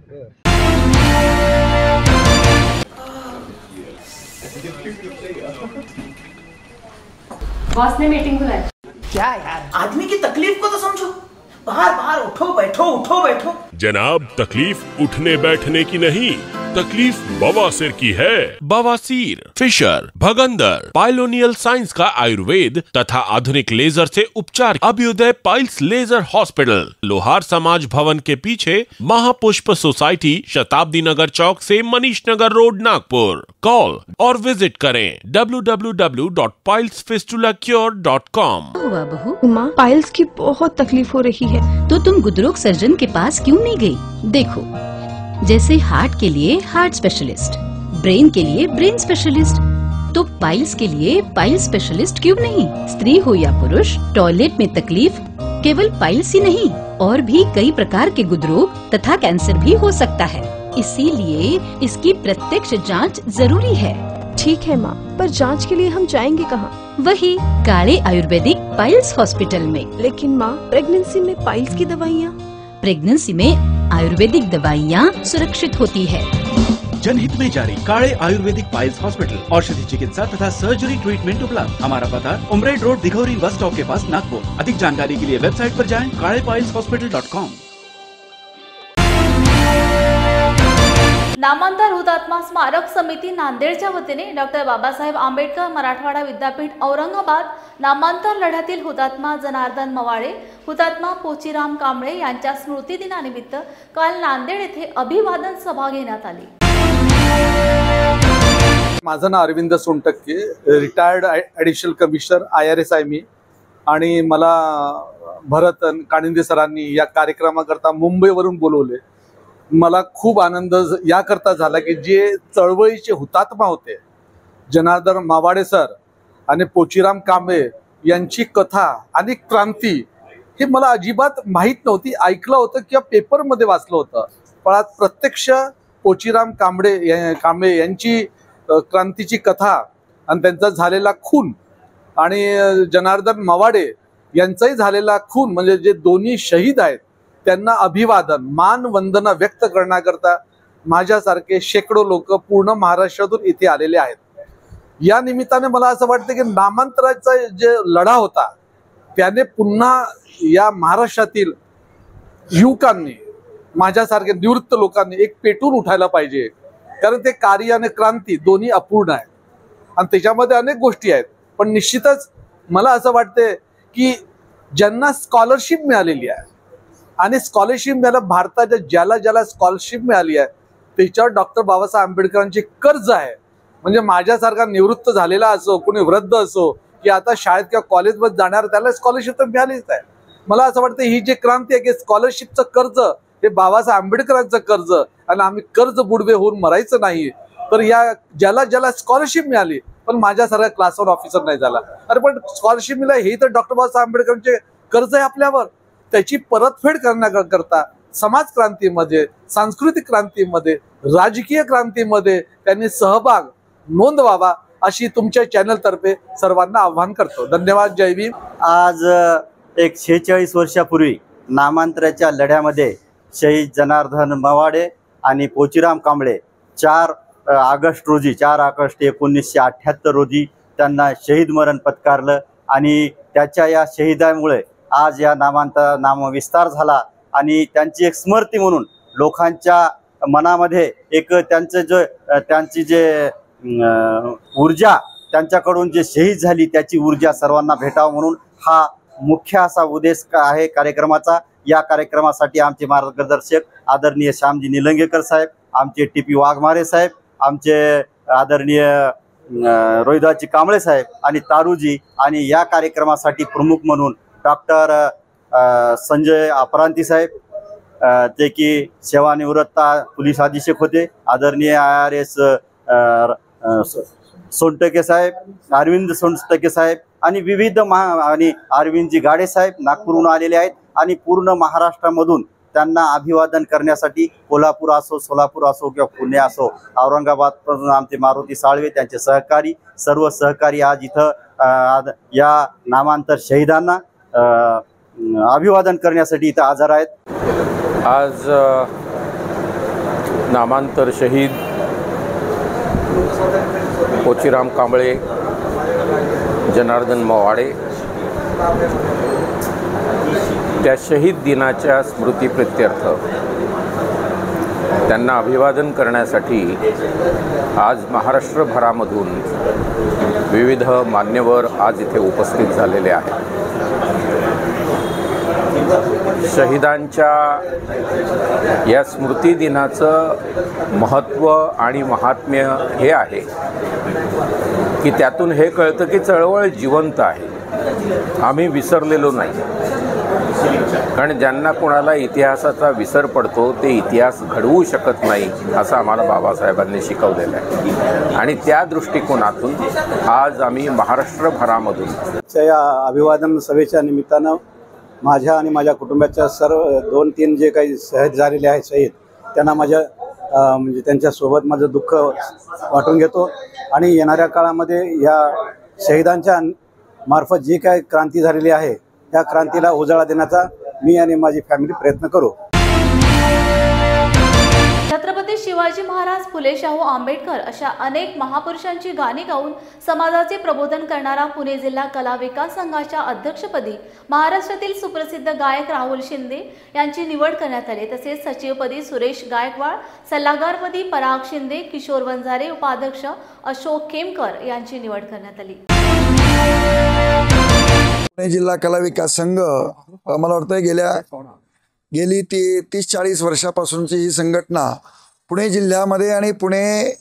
बॉस ने मीटिंग बुलाई. क्या यार, आदमी की तकलीफ को तो समझो. बाहर बाहर उठो बैठो. जनाब, तकलीफ उठने बैठने की नहीं, तकलीफ बवासीर की है. बवासीर, फिशर, भगंदर, पाइलोनियल साइंस का आयुर्वेद तथा आधुनिक लेजर से उपचार. अभ्युदय पाइल्स लेजर हॉस्पिटल, लोहार समाज भवन के पीछे, महापुष्प सोसाइटी, शताब्दी नगर चौक से मनीष नगर रोड, नागपुर. कॉल और विजिट करें www.pilesfistulacure.com. हुआ बहू? माँ, पाइल्स की बहुत तकलीफ हो रही है. तो तुम गुदरोग सर्जन के पास क्यों नहीं गई? देखो, जैसे हार्ट के लिए हार्ट स्पेशलिस्ट, ब्रेन के लिए ब्रेन स्पेशलिस्ट, तो पाइल्स के लिए पाइल्स स्पेशलिस्ट क्यों नहीं? स्त्री हो या पुरुष, टॉयलेट में तकलीफ केवल पाइल्स ही नहीं, और भी कई प्रकार के गुदरोग तथा कैंसर भी हो सकता है. इसीलिए इसकी प्रत्यक्ष जांच जरूरी है. ठीक है माँ, पर जांच के लिए हम जाएंगे कहाँ? वही काले आयुर्वेदिक पाइल्स हॉस्पिटल में. लेकिन माँ, प्रेगनेंसी में पाइल्स की दवाइयाँ? प्रेगनेंसी में आयुर्वेदिक दवाइयाँ सुरक्षित होती है. जनहित में जारी. काले आयुर्वेदिक पाइल्स हॉस्पिटल, औषधि चिकित्सा तथा सर्जरी ट्रीटमेंट उपलब्ध. हमारा पता उमरेड रोड, दिघौरी बस स्टॉप के पास, नागपुर. अधिक जानकारी के लिए वेबसाइट पर जाएं kalepileshospital.com. नामांतर हुतात्मा स्मारक समिती नांदेडच्या वतीने डॉक्टर बाबासाहेब आंबेडकर मराठवाडा विद्यापीठ औरंगाबाद नामांतर लढ्यातील हुतात्मा जनार्दन मवाळे, हुतात्मा पोचीराम कांबळे यांच्या स्मृती दिनानिमित्त काल नांदेड येथे अभिवादन सभा घेण्यात आली. माझं नाव Arvind Sontakke, retired additional commissioner IRS आहे मी. आणि मला भरत कानिंदे सरांनी या कार्यक्रमाकरता मुंबईवरून बोलवले. मला खूप आनंद याकरता झाला की जे चळवळीचे हुतात्मा होते, जनार्दन मावाडे सर आणि पोचीराम कांबळे यांची कथा आणि क्रांती हे मला अजिबात माहीत नव्हती. ऐकलं होतं किंवा पेपरमध्ये वाचलं होतं, पण आज प्रत्यक्ष पोचीराम कांबळे यांची क्रांतीची कथा आणि त्यांचा झालेला खून आणि जनार्दन मावाडे यांचाही झालेला खून, म्हणजे जे दोन्ही शहीद आहेत त्यांना अभिवादन, मान वंदना व्यक्त करण्याकरता माझ्यासारखे शेकडो लोक पूर्ण महाराष्ट्रातून इथे आलेले आहेत. या निमित्ताने मला असं वाटतं की नामांतराचा जे लढा होता त्याने पुन्हा या महाराष्ट्रातील युवकांनी, माझ्यासारखे निवृत्त लोकांनी एक पेटून उठायला पाहिजे. कारण ते कार्य आणि क्रांती दोन्ही अपूर्ण आहेत आणि त्याच्यामध्ये अनेक गोष्टी आहेत. पण निश्चितच मला असं वाटतं की ज्यांना स्कॉलरशिप मिळालेली आहे आणि स्कॉलरशिप मिळालं, भारताच्या ज्याला ज्याला स्कॉलरशिप मिळाली आहे त्याच्यावर डॉक्टर बाबासाहेब आंबेडकरांचे कर्ज आहे. म्हणजे माझ्यासारखा निवृत्त झालेला असो, कोणी वृद्ध असो, की आता शाळेत किंवा कॉलेजमध्ये जाणार, त्याला स्कॉलरशिप तर मिळालीच आहे. मला असं वाटतं ही जी क्रांती आहे की स्कॉलरशिपचं कर्ज हे बाबासाहेब आंबेडकरांचं कर्ज, आणि आम्ही कर्ज बुडवे होऊन मरायचं नाही. तर या ज्याला ज्याला स्कॉलरशिप मिळाली पण माझ्यासारखा क्लास 1 ऑफिसर नाही झाला, अरे पण स्कॉलरशिप मिळाली हे तर डॉक्टर बाबासाहेब आंबेडकरांचे कर्ज आहे आपल्यावर. त्याची परतफेड करण्याकरता समाज क्रांतीमध्ये, सांस्कृतिक क्रांतीमध्ये, राजकीय क्रांतीमध्ये त्यांनी सहभाग नोंदवावा अशी तुमच्या चॅनलतर्फे सर्वांना आवाहन करतो. धन्यवाद. जय भीम. आज एक 46 वर्षापूर्वी नामांतराच्या लढ्यामध्ये शहीद जनार्दन मवाडे आणि पोचीराम कांबळे 4 ऑगस्ट रोजी 4 ऑगस्ट 1978 रोजी त्यांना शहीद मरण पत्कारलं आणि त्याच्या या शहीदामुळे आज या नामविस्तार झाला आणि त्यांची एक स्मृती म्हणून लोकांच्या मनामध्ये एक त्यांची जे ऊर्जा त्यांच्याकडून जे शहीद झाली त्याची ऊर्जा सर्वांना भेटावं म्हणून हा मुख्य असा उद्देश आहे कार्यक्रमाचा। या कार्यक्रमासाठी आमचे मार्गदर्शक आदरणीय श्यामजी निलंगेकर साहेब, आमचे TP वाघमारे साहेब, आमचे आदरणीय रोहिदासजी कांबळे साहेब आणि तारूजी आणि या कार्यक्रमासाठी प्रमुख म्हणून डॉक्टर संजय अपरांती साहेब, जे की सेवानिवृत्त पोलीस अधीक्षक होते, आदरणीय IRS सोनटके साहेब, अरविंद सोनटके साहेब आणि विविध आणि अरविंदजी गाडे साहेब नागपूरहून आलेले आहेत आणि पूर्ण महाराष्ट्रामधून त्यांना अभिवादन करण्यासाठी कोल्हापूर असो, सोलापूर असो किंवा पुणे असो, औरंगाबादपासून आमचे मारुती साळवे, त्यांचे सहकारी, सर्व सहकारी आज इथं या नामांतर शहीदांना अभिवादन करण्यासाठी इथं हजर आहेत। आज नामांतर शहीद पोचीराम कांबळे, जनार्दन मवाडे त्या शहीद दिनाच्या स्मृतीप्रित्यर्थ त्यांना अभिवादन करण्यासाठी आज महाराष्ट्रभरामधून विविध मान्यवर आज इथे उपस्थित झालेले आहेत। शहीदांच्या या स्मृती दिनाचं महत्त्व आणि महात्म्य हे आहे की त्यातून हे कळतं की चळवळ जिवंत आहे, आम्ही विसरलेलो नाही। कारण ज्यांना कोणाला इतिहासाचा विसर पडतो ते इतिहास घडवू शकत नाही असं आम्हाला बाबासाहेबांनी शिकवलेलं आहे आणि त्या दृष्टिकोनातून आज आम्ही महाराष्ट्रभरामधून या अभिवादन सभेच्या निमित्तानं माझ्या आणि माझ्या कुटुंबाच्या सर्व 2-3 जे काही शहीद झालेले आहेत त्यांना माझ्या म्हणजे त्यांच्यासोबत माझं दुःख वाटून घेतो आणि येणाऱ्या काळामध्ये या शहीदांच्या मार्फत जी काही क्रांती झालेली आहे या क्रांतीला उजाळा देण्याचा मी आणि माझी फॅमिली प्रयत्न करू। छत्रपती शिवाजी महाराज, फुले शाहू आंबेडकर अशा अनेक महापुरुषांची गाणी गाऊन समाजाचे प्रबोधन करणारा पुणे जिल्हा कला विकास संघाच्या अध्यक्षपदी महाराष्ट्रातील सुप्रसिद्ध गायक राहुल शिंदे यांची निवड करण्यात आली। तसेच सचिवपदी सुरेश गायकवाड, सल्लागारपदी पराग शिंदे, किशोर वंजारे, उपाध्यक्ष अशोक खेमकर यांची निवड करण्यात आली। पुणे जिल्हा कला विकास संघ मला वाटतं गेली 30-40 वर्षापासूनची ही संघटना पुणे जिल्ह्यामध्ये आणि पुणे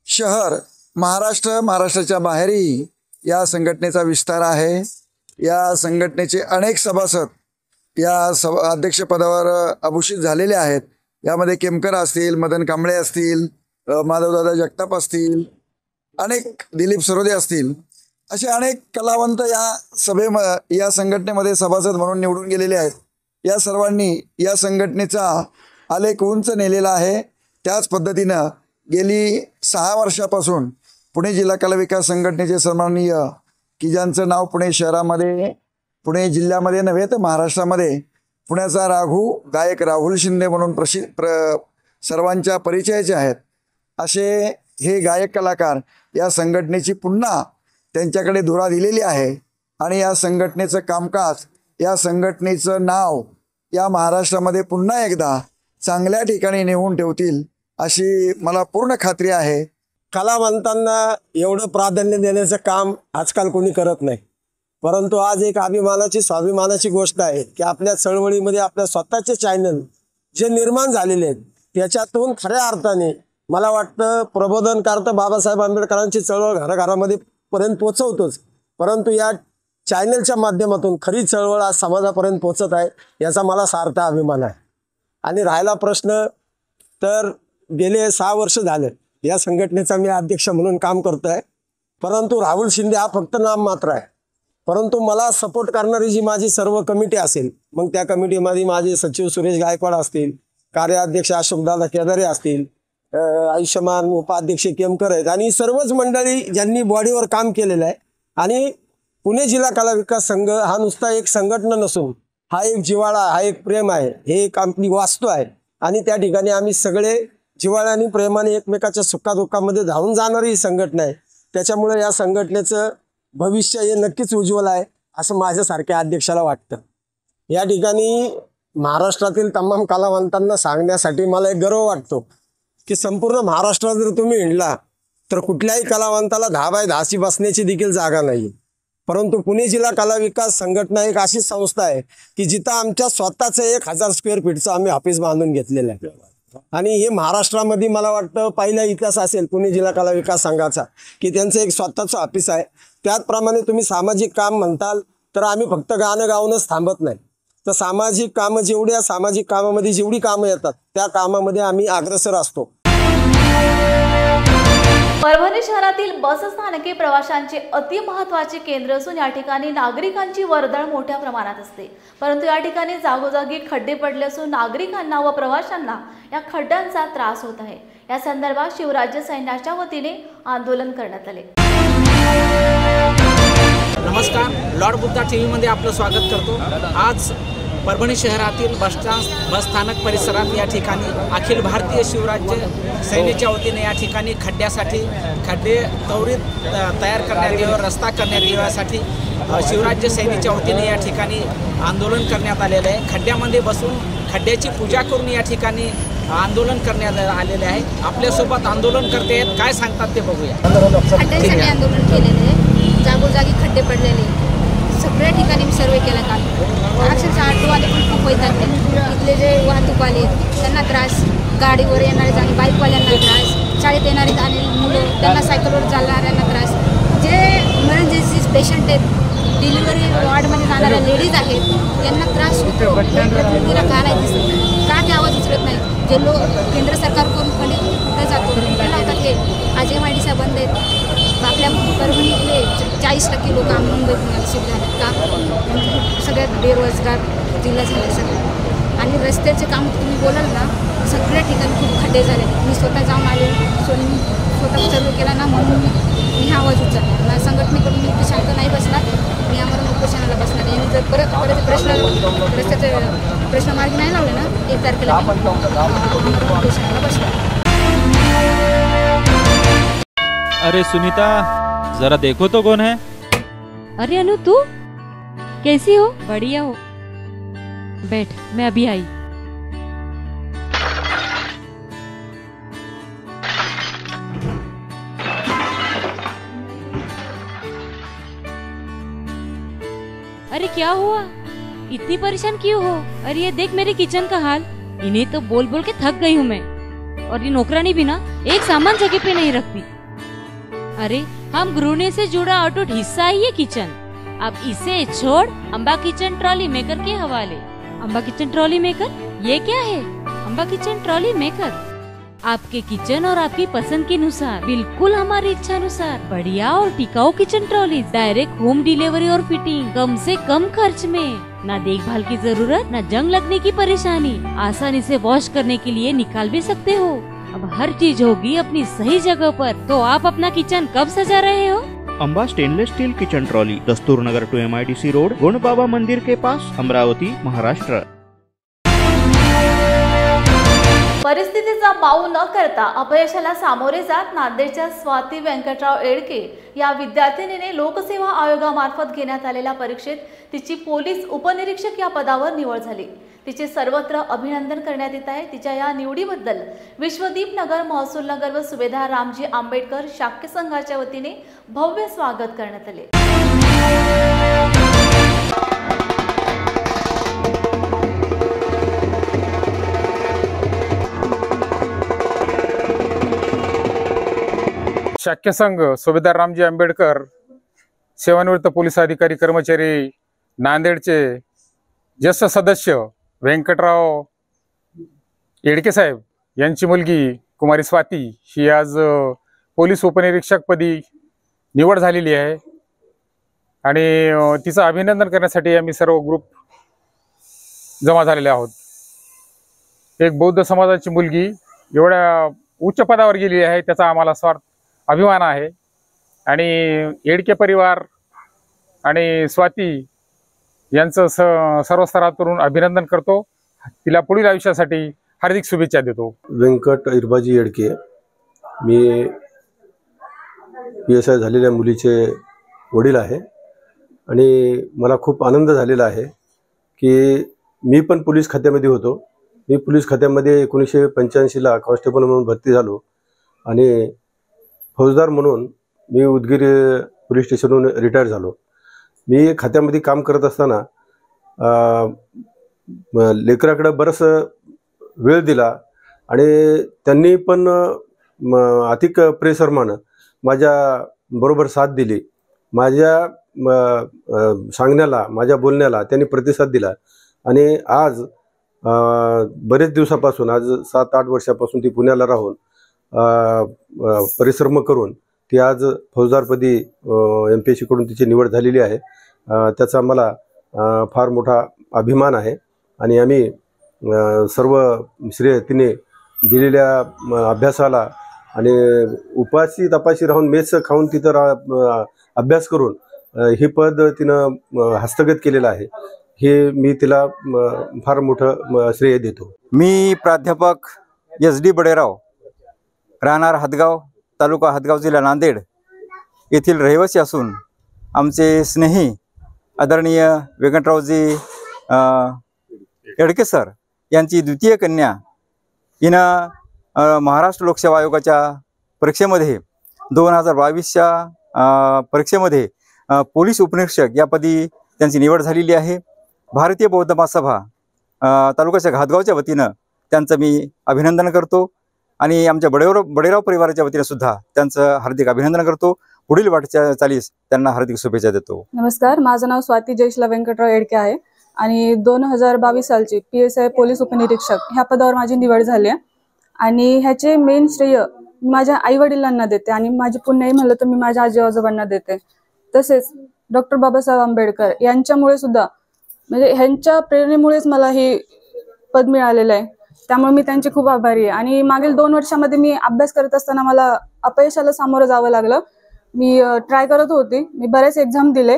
शहर, महाराष्ट्राच्या बाहेरही या संघटनेचा विस्तार आहे। या संघटनेचे अनेक सभासद या अध्यक्षपदावर अभूषित झालेले आहेत। यामध्ये केमकर असतील, मदन कांबळे असतील, माधवदादा जगताप असतील, अनेक दिलीप सरोदे असतील, असे अनेक कलावंत या संघटनेमध्ये सभासद म्हणून निवडून गेलेले आहेत। या सर्वांनी या संघटनेचा आलेख उंच नेलेला आहे। त्याच पद्धतीनं गेली 6 वर्षापासून पुणे जिल्हा कला विकास संघटनेचे सन्माननीय की ज्यांचं नाव पुणे शहरामध्ये, पुणे जिल्ह्यामध्ये नव्हे तर महाराष्ट्रामध्ये पुण्याचा गायक राहुल शिंदे म्हणून सर्वांच्या परिचयाचे आहेत, असे हे गायक कलाकार या संघटनेची पुन्हा त्यांच्याकडे धुरा दिलेली आहे आणि या संघटनेचं कामकाज, या संघटनेचं नाव या महाराष्ट्रामध्ये पुन्हा एकदा चांगल्या ठिकाणी नेऊन ठेवतील अशी मला पूर्ण खात्री आहे। कलावंतांना एवढं प्राधान्य देण्याचं काम आजकाल कोणी करत नाही, परंतु आज एक स्वाभिमानाची गोष्ट आहे की आपल्या चळवळीमध्ये आपल्या स्वतःचे चॅनल जे निर्माण झालेले आहेत त्याच्यातून खऱ्या अर्थाने मला वाटतं प्रबोधन करता बाबासाहेब आंबेडकरांची चळवळ घराघरामध्ये पर्यंत पोचवतोच, परंतु या चॅनलच्या माध्यमातून खरी चळवळ आज समाजापर्यंत पोचत आहे याचा मला सार्थ अभिमान आहे। आणि राहिला प्रश्न तर गेले 6 वर्ष झाले या संघटनेचा मी अध्यक्ष म्हणून काम करतो आहे, परंतु राहुल शिंदे हा फक्त नाम मात्र आहे। परंतु मला सपोर्ट करणारी जी माझी सर्व कमिटी असेल, मग त्या कमिटीमध्ये माझे सचिव सुरेश गायकवाड असतील, कार्याध्यक्ष अशोकदादा केदारे असतील, आयुष्यमान उपाध्यक्ष केमकर आहेत आणि सर्वच मंडळी ज्यांनी बॉडीवर काम केलेलं आहे। आणि पुणे जिल्हा कला विकास संघ हा नुसता एक संघटना नसून हा एक जिव्हाळा, हा एक प्रेम आहे, हे एक आपली वास्तू आहे आणि त्या ठिकाणी आम्ही सगळे जिव्हाळ्याने प्रेमाने एकमेकाच्या सुखादुःखामध्ये धावून जाणारी ही संघटना आहे. त्याच्यामुळे या संघटनेचं भविष्य हे नक्कीच उज्ज्वल आहे असं माझ्यासारख्या अध्यक्षाला वाटतं. या ठिकाणी महाराष्ट्रातील तमाम कलावंतांना सांगण्यासाठी मला एक गर्व वाटतो की संपूर्ण महाराष्ट्रात जर तुम्ही हिंडला तर कुठल्याही कलावंताला 10x10 बसण्याची देखील जागा नाही. परंतु पुणे जिल्हा कला विकास संघटना एक अशी संस्था आहे की जिथं आमच्या स्वतःचं 1000 स्क्वेअर फीटचं आम्ही ऑफिस बांधून घेतलेलं आहे. आणि हे महाराष्ट्रामध्ये मला वाटतं पहिला इतिहास असेल पुणे जिल्हा कला विकास संघाचा की त्यांचं एक स्वतःचं ऑफिस आहे. त्याचप्रमाणे तुम्ही सामाजिक काम म्हणताल तर आम्ही फक्त गाणं गाऊनच थांबत नाही, तर सामाजिक कामं जेवढ्या सामाजिक कामामध्ये जेवढी कामं येतात त्या कामामध्ये आम्ही अग्रेसर असतो. परभणी शहरातील बस स्थानके प्रवाशांचे अति महत्त्वाचे केंद्र असून या ठिकाणी नागरिकांची वर्दळ मोठ्या प्रमाणात असते. परंतु या ठिकाणी जागोजागी खड्डे पडले असून नागरिकांना व प्रवाशांना या खड्ड्यांचा त्रास होत आहे. या संदर्भात शिवराज्य सैन्याच्या वतीने आंदोलन करण्यात आले. नमस्कार, लॉर्ड बुद्धा टीव्ही मध्ये आपलं स्वागत करतो. आज परभणी शहरातील बस स्थानक परिसरात या ठिकाणी अखिल भारतीय शिवराज्य सेनेच्या वतीने या ठिकाणी खड्डे त्वरित तयार करण्यात यावे, रस्ता करण्यात याव्यासाठी शिवराज्य सेनेच्या वतीने या ठिकाणी आंदोलन करण्यात आलेलं आहे. खड्ड्यामध्ये बसून खड्ड्याची पूजा करून या ठिकाणी आंदोलन करण्यात आलेले आहे. आपल्यासोबत आंदोलन करते आहेत, काय सांगतात ते बघूया. खड्ड्यांसाठी आंदोलन केलेलं आहे, जागोजागी खड्डे पडलेले सगळ्या ठिकाणी मी सर्वे केला. काल अक्षरशः ऑटोवाले पण खूप वैताग इथले जे वाहतूकवाले त्यांना त्रास, गाडीवर येणारे जाणे बाईकवाल्यांना त्रास, शाळेत येणारे जाणे मुलं त्यांना सायकलवर चालणाऱ्यांना त्रास, जे इमर्जन्सी पेशंट आहेत, डिलिव्हरी वॉर्डमध्ये जाणाऱ्या लेडीज आहेत त्यांना त्रास होतो. प्रतिनिधीला का नाही दिसत, का ते आवाज उचलत नाही. जे केंद्र सरकारकडून कुठे जातो त्याला होतात हे आज MIDC बंद आहेत. आपल्या परभणीतले 40% लोक मुंबई पुण्याला शिफ्ट झाले का, सगळ्यात बेरोजगार जिल्हा झाले सगळं. आणि रस्त्याचे काम तुम्ही बोलाल ना सगळ्या ठिकाणी खूप खड्डे झाले. मी स्वतः जाऊन आले, स्वतः सर्व केला ना म्हणून मी हा आवाज उचलला. मला संघटनेकडून मी शांत नाही बसणार, मी आम्हाला उपोषणाला बसणार. आणि जर परत रस्त्याचे प्रश्न मार्गी नाही लावले ना 1 तारखेला उपोषणाला बसणार. अरे सुनीता, जरा देखो तो कौन है. अरे अनु, तू कैसी हो. बढ़िया हो, बैठ, मैं अभी आई. अरे क्या हुआ, इतनी परेशान क्यों हो. अरे ये देख मेरे किचन का हाल, इन्हें तो बोल बोल के थक गई हूँ मैं. और ये नौकरानी भी ना एक सामान जगह पे नहीं रखती. अरे हम गृहिणी से जुड़ा अटूट हिस्सा है ये किचन. अब इसे छोड़ अम्बा किचन ट्रॉली मेकर के हवाले. अम्बा किचन ट्रॉली मेकर, ये क्या है. अम्बा किचन ट्रॉली मेकर आपके किचन और आपकी पसंद के अनुसार, बिल्कुल हमारी इच्छा अनुसार बढ़िया और टिकाऊ kitchen trolley, direct home delivery और फिटिंग, कम से कम खर्च में, ना देखभाल की जरूरत, ना जंग लगने की परेशानी, आसानी से वॉश करने के लिए निकाल भी सकते हो. अब हर चीज होगी अपनी सही जगह पर. तो आप अपना किचन कब सजा रहे हो. Amba stainless steel kitchen trolley, Dastur Nagar to MIDC road, Gun Baba मंदिर के पास, अमरावती, महाराष्ट्र. परिस्थितीचा बाऊ न करता अपयशाला सामोरे जात नांदेडच्या स्वाती व्यंकटराव येडके या विद्यार्थिनीने लोकसेवा आयोगामार्फत घेण्यात आलेल्या परीक्षेत तिची पोलीस उपनिरीक्षक या पदावर निवड झाली. तिचे सर्वत्र अभिनंदन करण्यात येत आहे. तिच्या या निवडीबद्दल विश्वदीप नगर, महसूल नगर व सुभेदार रामजी आंबेडकर शाक्य संघाच्या वतीने भव्य स्वागत करण्यात आले. शाक्य संघ, सुभेदार रामजी आंबेडकर, सेवानिवृत्त पोलीस अधिकारी कर्मचारी नांदेडचे ज्येष्ठ सदस्य व्यंकटराव येडके साहेब यांची मुलगी कुमारी स्वाती ही आज पोलीस उपनिरीक्षकपदी निवड झालेली आहे. आणि तिचं अभिनंदन करण्यासाठी आम्ही सर्व ग्रुप जमा झालेले आहोत. एक बौद्ध समाजाची मुलगी एवढ्या उच्च पदावर गेली आहे त्याचा आम्हाला स्वार्थ अभिमान आहे. आणि येडके परिवार आणि स्वाती यांचं सर्व स्तरातून अभिनंदन करतो. तिला पुढील आयुष्यासाठी हार्दिक शुभेच्छा देतो. व्यंकट इरबाजी येडके, मी PSI झालेल्या मुलीचे वडील आहे आणि मला खूप आनंद झालेला आहे की मी पण पोलीस खात्यामध्ये होतो. मी पोलीस खात्यामध्ये 1985ला कॉन्स्टेबल म्हणून भरती झालो आणि फौजदार म्हणून मी उदगीर पोलीस स्टेशनहून रिटायर झालो. मी खात्यामध्ये काम करत असताना लेकराकडे बरंच वेळ दिला आणि त्यांनी पण अधिक प्रेसरमानं माझ्या बरोबर साथ दिली. माझ्या सांगण्याला, माझ्या बोलण्याला त्यांनी प्रतिसाद दिला आणि आज बरेच दिवसापासून, आज 7-8 वर्षापासून ती पुण्याला राहून परिश्रम करून ती आज फौजदारपदी MPSC कडून तिची निवड झालेली आहे. त्याचा मला फार मोठा अभिमान आहे आणि आम्ही सर्व श्रेय तिने दिलेल्या अभ्यासाला आणि उपाशी तपाशी राहून मेस खाऊन तिथं अभ्यास करून हे पद तिनं हस्तगत केलेलं आहे. हे मी तिला फार मोठं श्रेय देतो. मी प्राध्यापक SD बडेराव, राहणार हदगाव, तालुका हदगाव, जिल्हा नांदेड येथील रहिवासी असून आमचे स्नेही आदरणीय व्यंकटरावजी येडके सर यांची द्वितीय कन्या हिनं महाराष्ट्र लोकसेवा आयोगाच्या परीक्षेमध्ये 2022च्या परीक्षेमध्ये पोलीस उपनिरीक्षक या पदी त्यांची निवड झालेली आहे. भारतीय बौद्ध महासभा तालुक्याच्या घातगावच्या वतीनं त्यांचं मी अभिनंदन करतो आणि आमच्या बडेराव परिवाराच्या वतीनं सुद्धा त्यांचं हार्दिक अभिनंदन करतो. पुढील वाटचालीस त्यांना हार्दिक शुभेच्छा देतो. नमस्कार, माझं नाव स्वाती जयश्ला व्यंकटराव येडके आहे आणि 2022 सालची PSI पोलीस उपनिरीक्षक ह्या पदावर माझी निवड झाली आहे आणि ह्याचे मेन श्रेय माझ्या आई वडिलांना देते आणि माझी पुण्याई म्हणलं तर मी माझ्या आजी आजोबांना देते. तसेच डॉक्टर बाबासाहेब आंबेडकर यांच्यामुळे सुद्धा, म्हणजे ह्यांच्या प्रेरणेमुळेच मला हे पद मिळालेलं आहे. त्यामुळे मी त्यांचे खूप आभारी आहे. आणि मागील 2 वर्षामध्ये मी अभ्यास करत असताना मला अपयशाला सामोरं जावं लागलं. मी ट्राय करत होते, मी बरेच एक्झाम दिले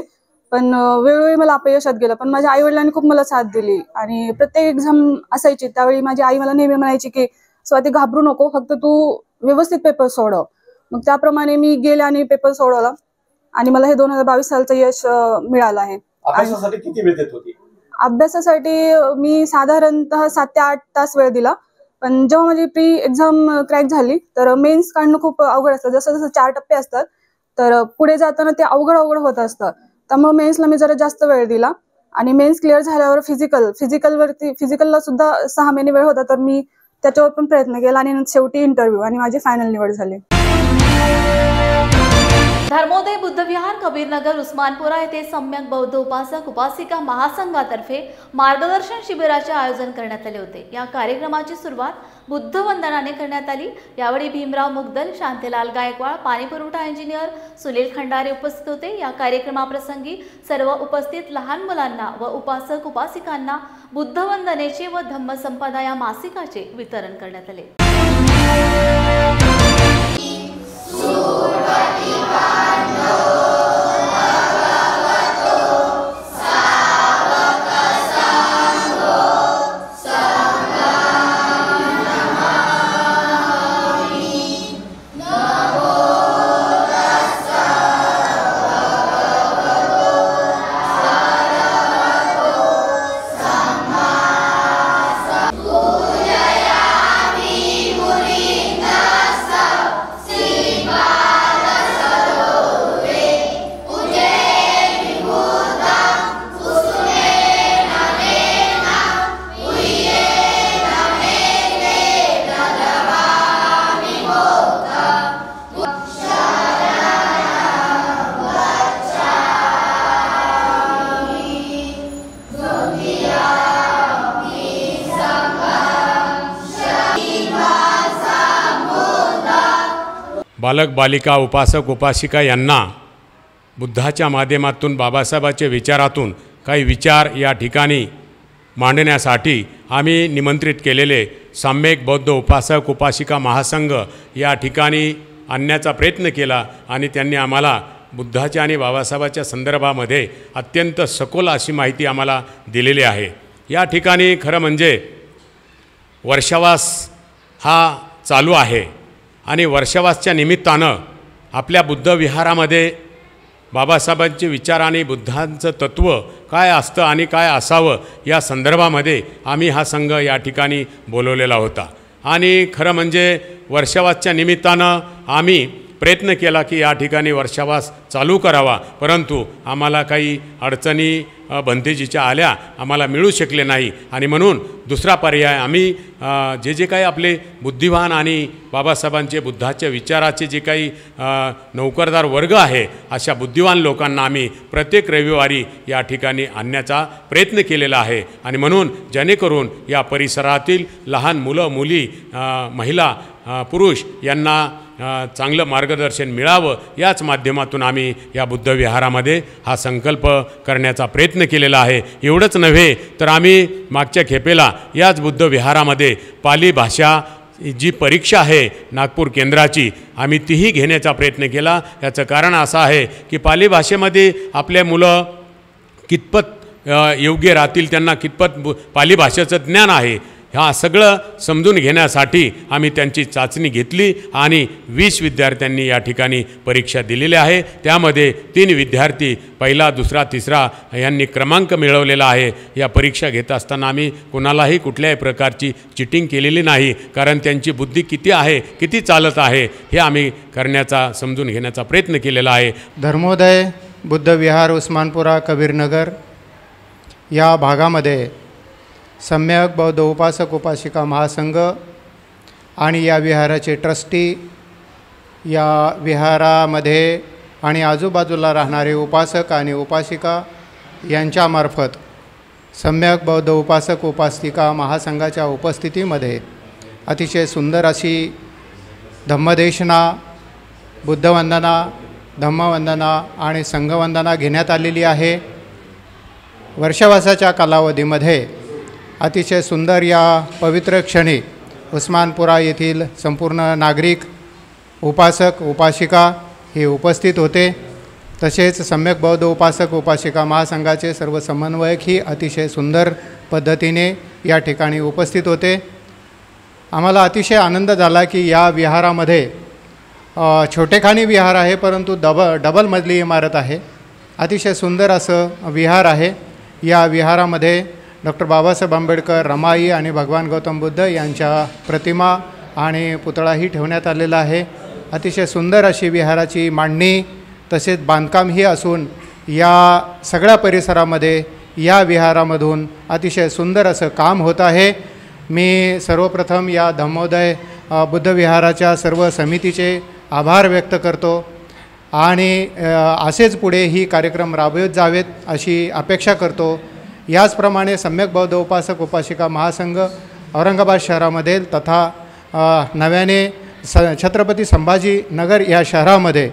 पण वेळोवेळी मला अपयशात गेलं. पण माझ्या आई वडिलांनी खूप मला साथ दिली आणि प्रत्येक एक्झाम असायची त्यावेळी माझी आई मला नेहमी म्हणायची की स्वाती घाबरू नको, फक्त तू व्यवस्थित पेपर सोडव. मग त्याप्रमाणे मी गेले आणि पेपर सोडवला आणि मला हे 2022 सालचं यश मिळालं आहे. अभ्यासासाठी किती वेळ देत होती? अभ्यासासाठी मी साधारणतः 7 ते 8 तास वेळ दिला. पण जेव्हा माझी प्री एक्झाम क्रॅक झाली तर मेन्स काढणं खूप अवघड असतं. जसं जसं 4 टप्पे असतात तर पुढे जाताना ते अवघड होत असतं. त्यामुळे मेन्सला मी जरा जास्त वेळ दिला आणि मेन्स क्लिअर झाल्यावर फिजिकलला सुद्धा 6 महिने वेळ होता तर मी त्याच्यावर पण प्रयत्न केला आणि शेवटी इंटरव्ह्यू आणि माझी फायनल निवड झाली. धर्मोदय बुद्धविहार कबीरनगर उस्मानपुरा येथे सम्यक बौद्ध उपासक उपासिका महासंघातर्फे मार्गदर्शन शिबिराचे आयोजन करण्यात आले होते. या कार्यक्रमाची सुरुवात बुद्ध वंदनाने करण्यात आली. यावेळी भीमराव मुगदल, शांतीलाल गायकवाड, पाणीपुरवठा इंजिनियर सुनील खंडारे उपस्थित होते. या कार्यक्रमाप्रसंगी सर्व उपस्थित लहान मुलांना व उपासक उपासिकांना बुद्ध वंदनेचे व धम्मसंपदा या मासिकाचे वितरण करण्यात आले. बालक बालिका उपासक उपासिका यांना बुद्धाच्या माध्यमातून बाबासाहेबांच्या विचारातून काही विचार या ठिकाणी मांडण्यासाठी आम्ही निमंत्रित केलेले सम्यक बौद्ध उपासक उपासिका महासंघ या ठिकाणी आणण्याचा प्रयत्न केला आणि त्यांनी आम्हाला बुद्धाच्या आणि बाबासाहेबांच्या संदर्भामध्ये अत्यंत सखोल अशी माहिती आम्हाला दिलेली आहे. या ठिकाणी खरं म्हणजे वर्षावास हा चालू आहे आणि वर्षावासच्या निमित्तानं आपल्या बुद्ध विहारामध्ये बाबासाहेबांचे विचार आणि बुद्धांचं तत्त्व काय असतं आणि काय असावं या संदर्भामध्ये आम्ही हा संघ या ठिकाणी बोलवलेला होता। आणि खरं म्हणजे वर्षावासच्या निमित्तानं आम्ही प्रयत्न केला की या ठिकाणी वर्षावास चालू करावा, परंतु आम्हाला काही अडचणी बंदिजीच्या आल्या, आम्हाला मिळू शकले नाही आणि म्हणून दुसरा पर्याय आम्ही जे काही आपले बुद्धिवान आणि बाबासाहेबांचे बुद्धाच्या विचाराचे जे काही नोकरदार वर्ग आहे अशा बुद्धिवान लोकांना आम्ही प्रत्येक रविवारी या ठिकाणी आणण्याचा प्रयत्न केलेला आहे आणि म्हणून जेणेकरून या परिसरातील लहान मुलं मुली महिला पुरुष यांना चांगलं मार्गदर्शन मिळावं याच माध्यमातून आम्ही या बुद्ध विहारामध्ये हा संकल्प करण्याचा प्रयत्न केलेला आहे। एवढंच नव्हे तर आम्ही मागच्या खेपेला याच बुद्ध विहारामध्ये पाली भाषा जी परीक्षा आहे नागपूर केंद्राची आम्ही तीही घेण्याचा प्रयत्न केला। याचं कारण असं आहे की पाली भाषेमध्ये आपले मुलं कितपत योग्य राहतील, त्यांना कितपत पाली भाषेचं ज्ञान आहे ह्या सगळं समजून घेण्यासाठी आम्ही त्यांची चाचणी घेतली आणि 20 विद्यार्थ्यांनी या ठिकाणी परीक्षा दिलेली आहे। त्यामध्ये 3 विद्यार्थी पहिला दुसरा तिसरा यांनी क्रमांक मिळवलेला आहे। या परीक्षा घेत असताना आम्ही कोणालाही कुठल्याही प्रकारची चिटिंग केलेली नाही, कारण त्यांची बुद्धी किती आहे किती चालत आहे हे आम्ही करण्याचा समजून घेण्याचा प्रयत्न केलेला आहे। धर्मोदय बुद्ध विहार उस्मानपुरा कबीरनगर या भागामध्ये सम्यक बौद्ध उपासक उपासिका महासंघ आणि या विहाराचे ट्रस्टी, या विहारामध्ये आणि आजूबाजूला राहणारे उपासक आणि उपासिका यांच्यामार्फत सम्यक बौद्ध उपासक उपासिका महासंघाच्या उपस्थितीमध्ये अतिशय सुंदर अशी धम्मदेशना, बुद्धवंदना, धम्मवंदना आणि संघवंदना घेण्यात आलेली आहे। वर्षावासाच्या कालावधीमध्ये अतिशय सुंदर या पवित्र क्षणी उस्मानपुरा येथील संपूर्ण नागरिक, उपासक उपासिका हे उपस्थित होते। तसेच सम्यक बौद्ध उपासक उपासिका महासंघाचे सर्व समन्वयक ही अतिशय सुंदर पद्धतीने या ठिकाणी उपस्थित होते। आम्हाला अतिशय आनंद झाला की या विहारामध्ये छोटेखानी विहार आहे, परंतु डबल मजली इमारत आहे। अतिशय सुंदर असं विहार आहे। या विहारामध्ये डॉक्टर बाबासाहेब आंबेडकर, रमाई आणि भगवान गौतम बुद्ध यांच्या प्रतिमा आणि पुतळाही ठेवण्यात आलेला आहे। अतिशय सुंदर अशी विहाराची मांडणी तसेच बांधकामही असून या सगळ्या परिसरामध्ये या विहारामधून अतिशय सुंदर असं काम होत आहे। मी सर्वप्रथम या धम्मोदय बुद्ध विहाराच्या सर्व समितीचे आभार व्यक्त करतो आणि असेच पुढे ही कार्यक्रम राबवत जावेत अशी अपेक्षा करतो। याचप्रमाणे सम्यक बौद्ध उपासक उपासिका महासंघ औरंगाबाद शहरामध्ये तथा नव्याने छत्रपती संभाजीनगर या शहरामध्ये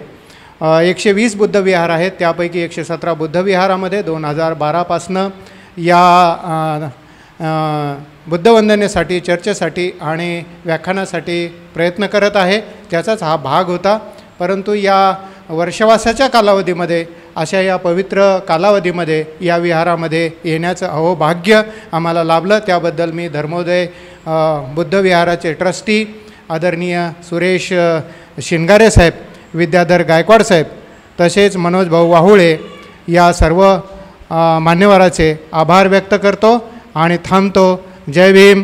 120 बुद्ध विहार आहेत। त्यापैकी 117 बुद्ध विहारामध्ये 2012पासनं या बुद्धवंदनेसाठी, चर्चेसाठी आणि व्याख्यानासाठी प्रयत्न करत आहे। त्याचाच हा भाग होता। परंतु या वर्षवासाच्या कालावधीमध्ये, अशा या पवित्र कालावधीमध्ये या विहारामध्ये येण्याचं अहोभाग्य आम्हाला लाभलं। त्याबद्दल मी धर्मोदय बुद्ध विहाराचे ट्रस्टी आदरणीय सुरेश शिंगारे साहेब, विद्याधर गायकवाड साहेब तसेच मनोज भाऊ वाहुळे या सर्व मान्यवराचे आभार व्यक्त करतो आणि थांबतो। जय भीम।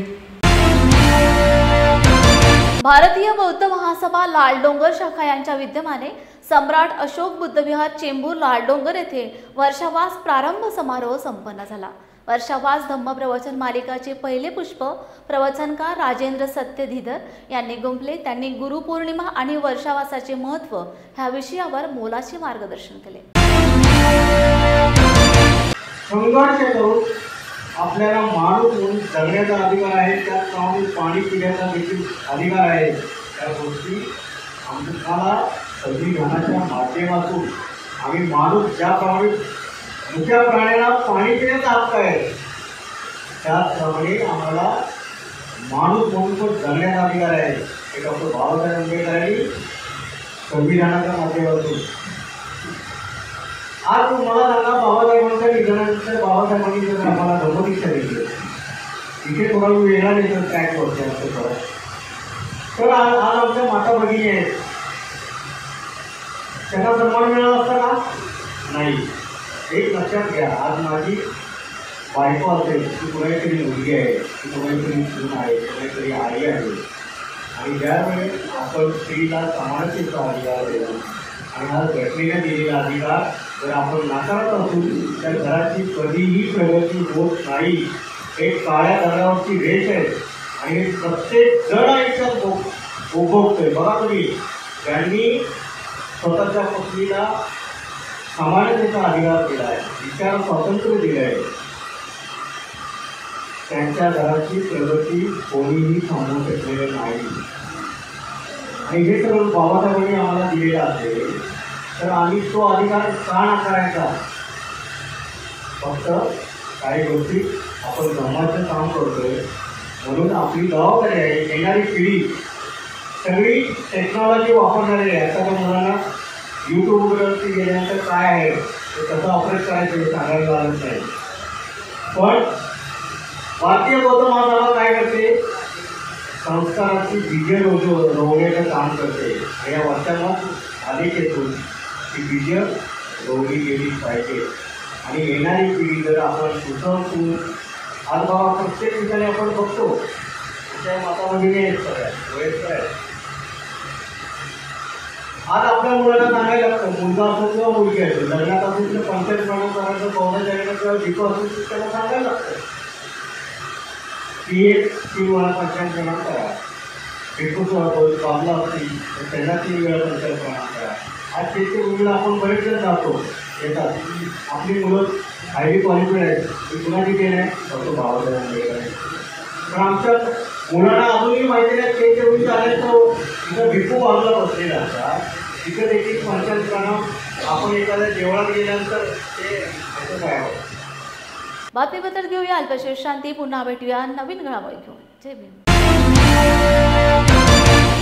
भारतीय बौद्ध महासभा लालडोंगर शाखा यांच्या विद्यमाने सम्राट अशोक बुद्ध विहार चेंबूर लालडोंगर येथे वर्षावास प्रारंभ समारोह संपन्न झाला। वर्षावास धम्म प्रवचन मालिकाचे पहिले पुष्प प्रवचनकार राजेंद्र सत्यधीधर यांनी गुंफले। त्यांनी गुरुपौर्णिमा आणि वर्षावासाचे महत्त्व ह्या विषयावर मोलाचे मार्गदर्शन केले। संघर्ष करून आपल्याला माणूस म्हणून जगण्याचा अधिकार आहे, त्याचप्रमाणे पाणी पिण्याचा देखील अधिकार आहे। त्या गोष्टी आम्हाला संविधानाच्या माध्यमातून आम्ही माणूस ज्याप्रमाणे मुख्य प्राण्याला पाणी पिण्याचा हक्क आहे, त्याचप्रमाणे आम्हाला माणूस म्हणून पण जगण्याचा अधिकार आहे। हे डॉक्टर बाबासाहेब आंबेडकरांनी संविधानाच्या माध्यमातून आज मला सांगा, बाबासाहेबांच्या निधनानंतर बाबासाहेबांनी जर आम्हाला धम्मदीक्षा दिली इथे थोडा वेळ वेगळा देतो ट्रॅक वरती असं थोडं. तर आज आमच्या माता भगिनी आहेत, त्यांना सन्मान मिळाला असता का? नाही. एक लक्षात घ्या, आज माझी बायको असेल, ती कुणातरी मुलगी आहे, ती कुणातरी सून आहे, कुणातरी आई आहे. आणि ज्यावेळेस आपण स्त्रीला समानतेचा अधिकार देतो आणि हा घटनेने दिलेला अधिकार जर आपण नाकारत असू तर घराची कधीही प्रगती होत नाही. एक काळ्या दगडावरची रेष आहे आणि प्रत्येक जण आयुष्यात उपभोगतोय. बघा तुम्ही, ज्यांनी स्वतःच्या पत्नीला समानतेचा अधिकार दिला आहे, विचार स्वातंत्र्य दिलं आहे, त्यांच्या घराची प्रगती कोणीही थांबवू शकलेलं नाही. आणि हे सगळं बाबासाहेबांनी आम्हाला दिलेलं असेल तर आम्ही तो अधिकार का नाकारायचा? फक्त काही गोष्टी आपण जमाचं काम करतोय म्हणून आपली जबाबदारी आहे. येणारी पिढी सगळी टेक्नॉलॉजी वापरणारी आहे. आता त्या मुलांना यूट्यूबवरती गेल्यानंतर काय आहे ते कसं ऑपरेट करायचं हे सांगायला लागत नाही. पण भारतीय बौद्ध महासभा काय करते? संस्काराची बीजे रोवण्याचं काम करते. आणि या वर्षांना आलेखेतून ती बीजं रोवली गेली पाहिजे. आणि येणारी पिढी जर आपण सुसंस्कृत, आज बाबा प्रत्येक ठिकाणी आपण बघतो त्या माताभगिनी आहेत, सगळ्या वयस्कर आहेत. आज आपल्या मुलांना सांगायला लागतं, मुलगा असो किंवा मुलगी असो, लग्नात असेल तर पंचायत प्रमाण करायचं, पौर्णा जायला किंवा जिको असेल त्याला सांगायला लागतं की एक 3 वेळा पंचायत प्रमाण करा. एकूच बाबला असतील तर त्यांना 3 वेळा पंचायत प्रमाण करा. आज त्याच्या मुलीला आपण बरेच जण जातो, येतात, आपली मुलं हायली क्वालिफाईड आहेत, ती कुणाची देण आहे? फक्त बाबासाहेबांकडे. पण आमच्या मुलांना अजूनही माहिती नाही त्यांच्या मुली आले तर तिथं भिक्खू बाजूला बसलेला असतात. तिथं देखील पंचायत प्रमाण आपण एखाद्या देवळात गेल्यानंतर ते असं काय होतं. बातमीपत्र घेऊया अल्पशेष शांती. पुन्हा भेटूया नवीन घडामोडी घेऊन. जय भीम.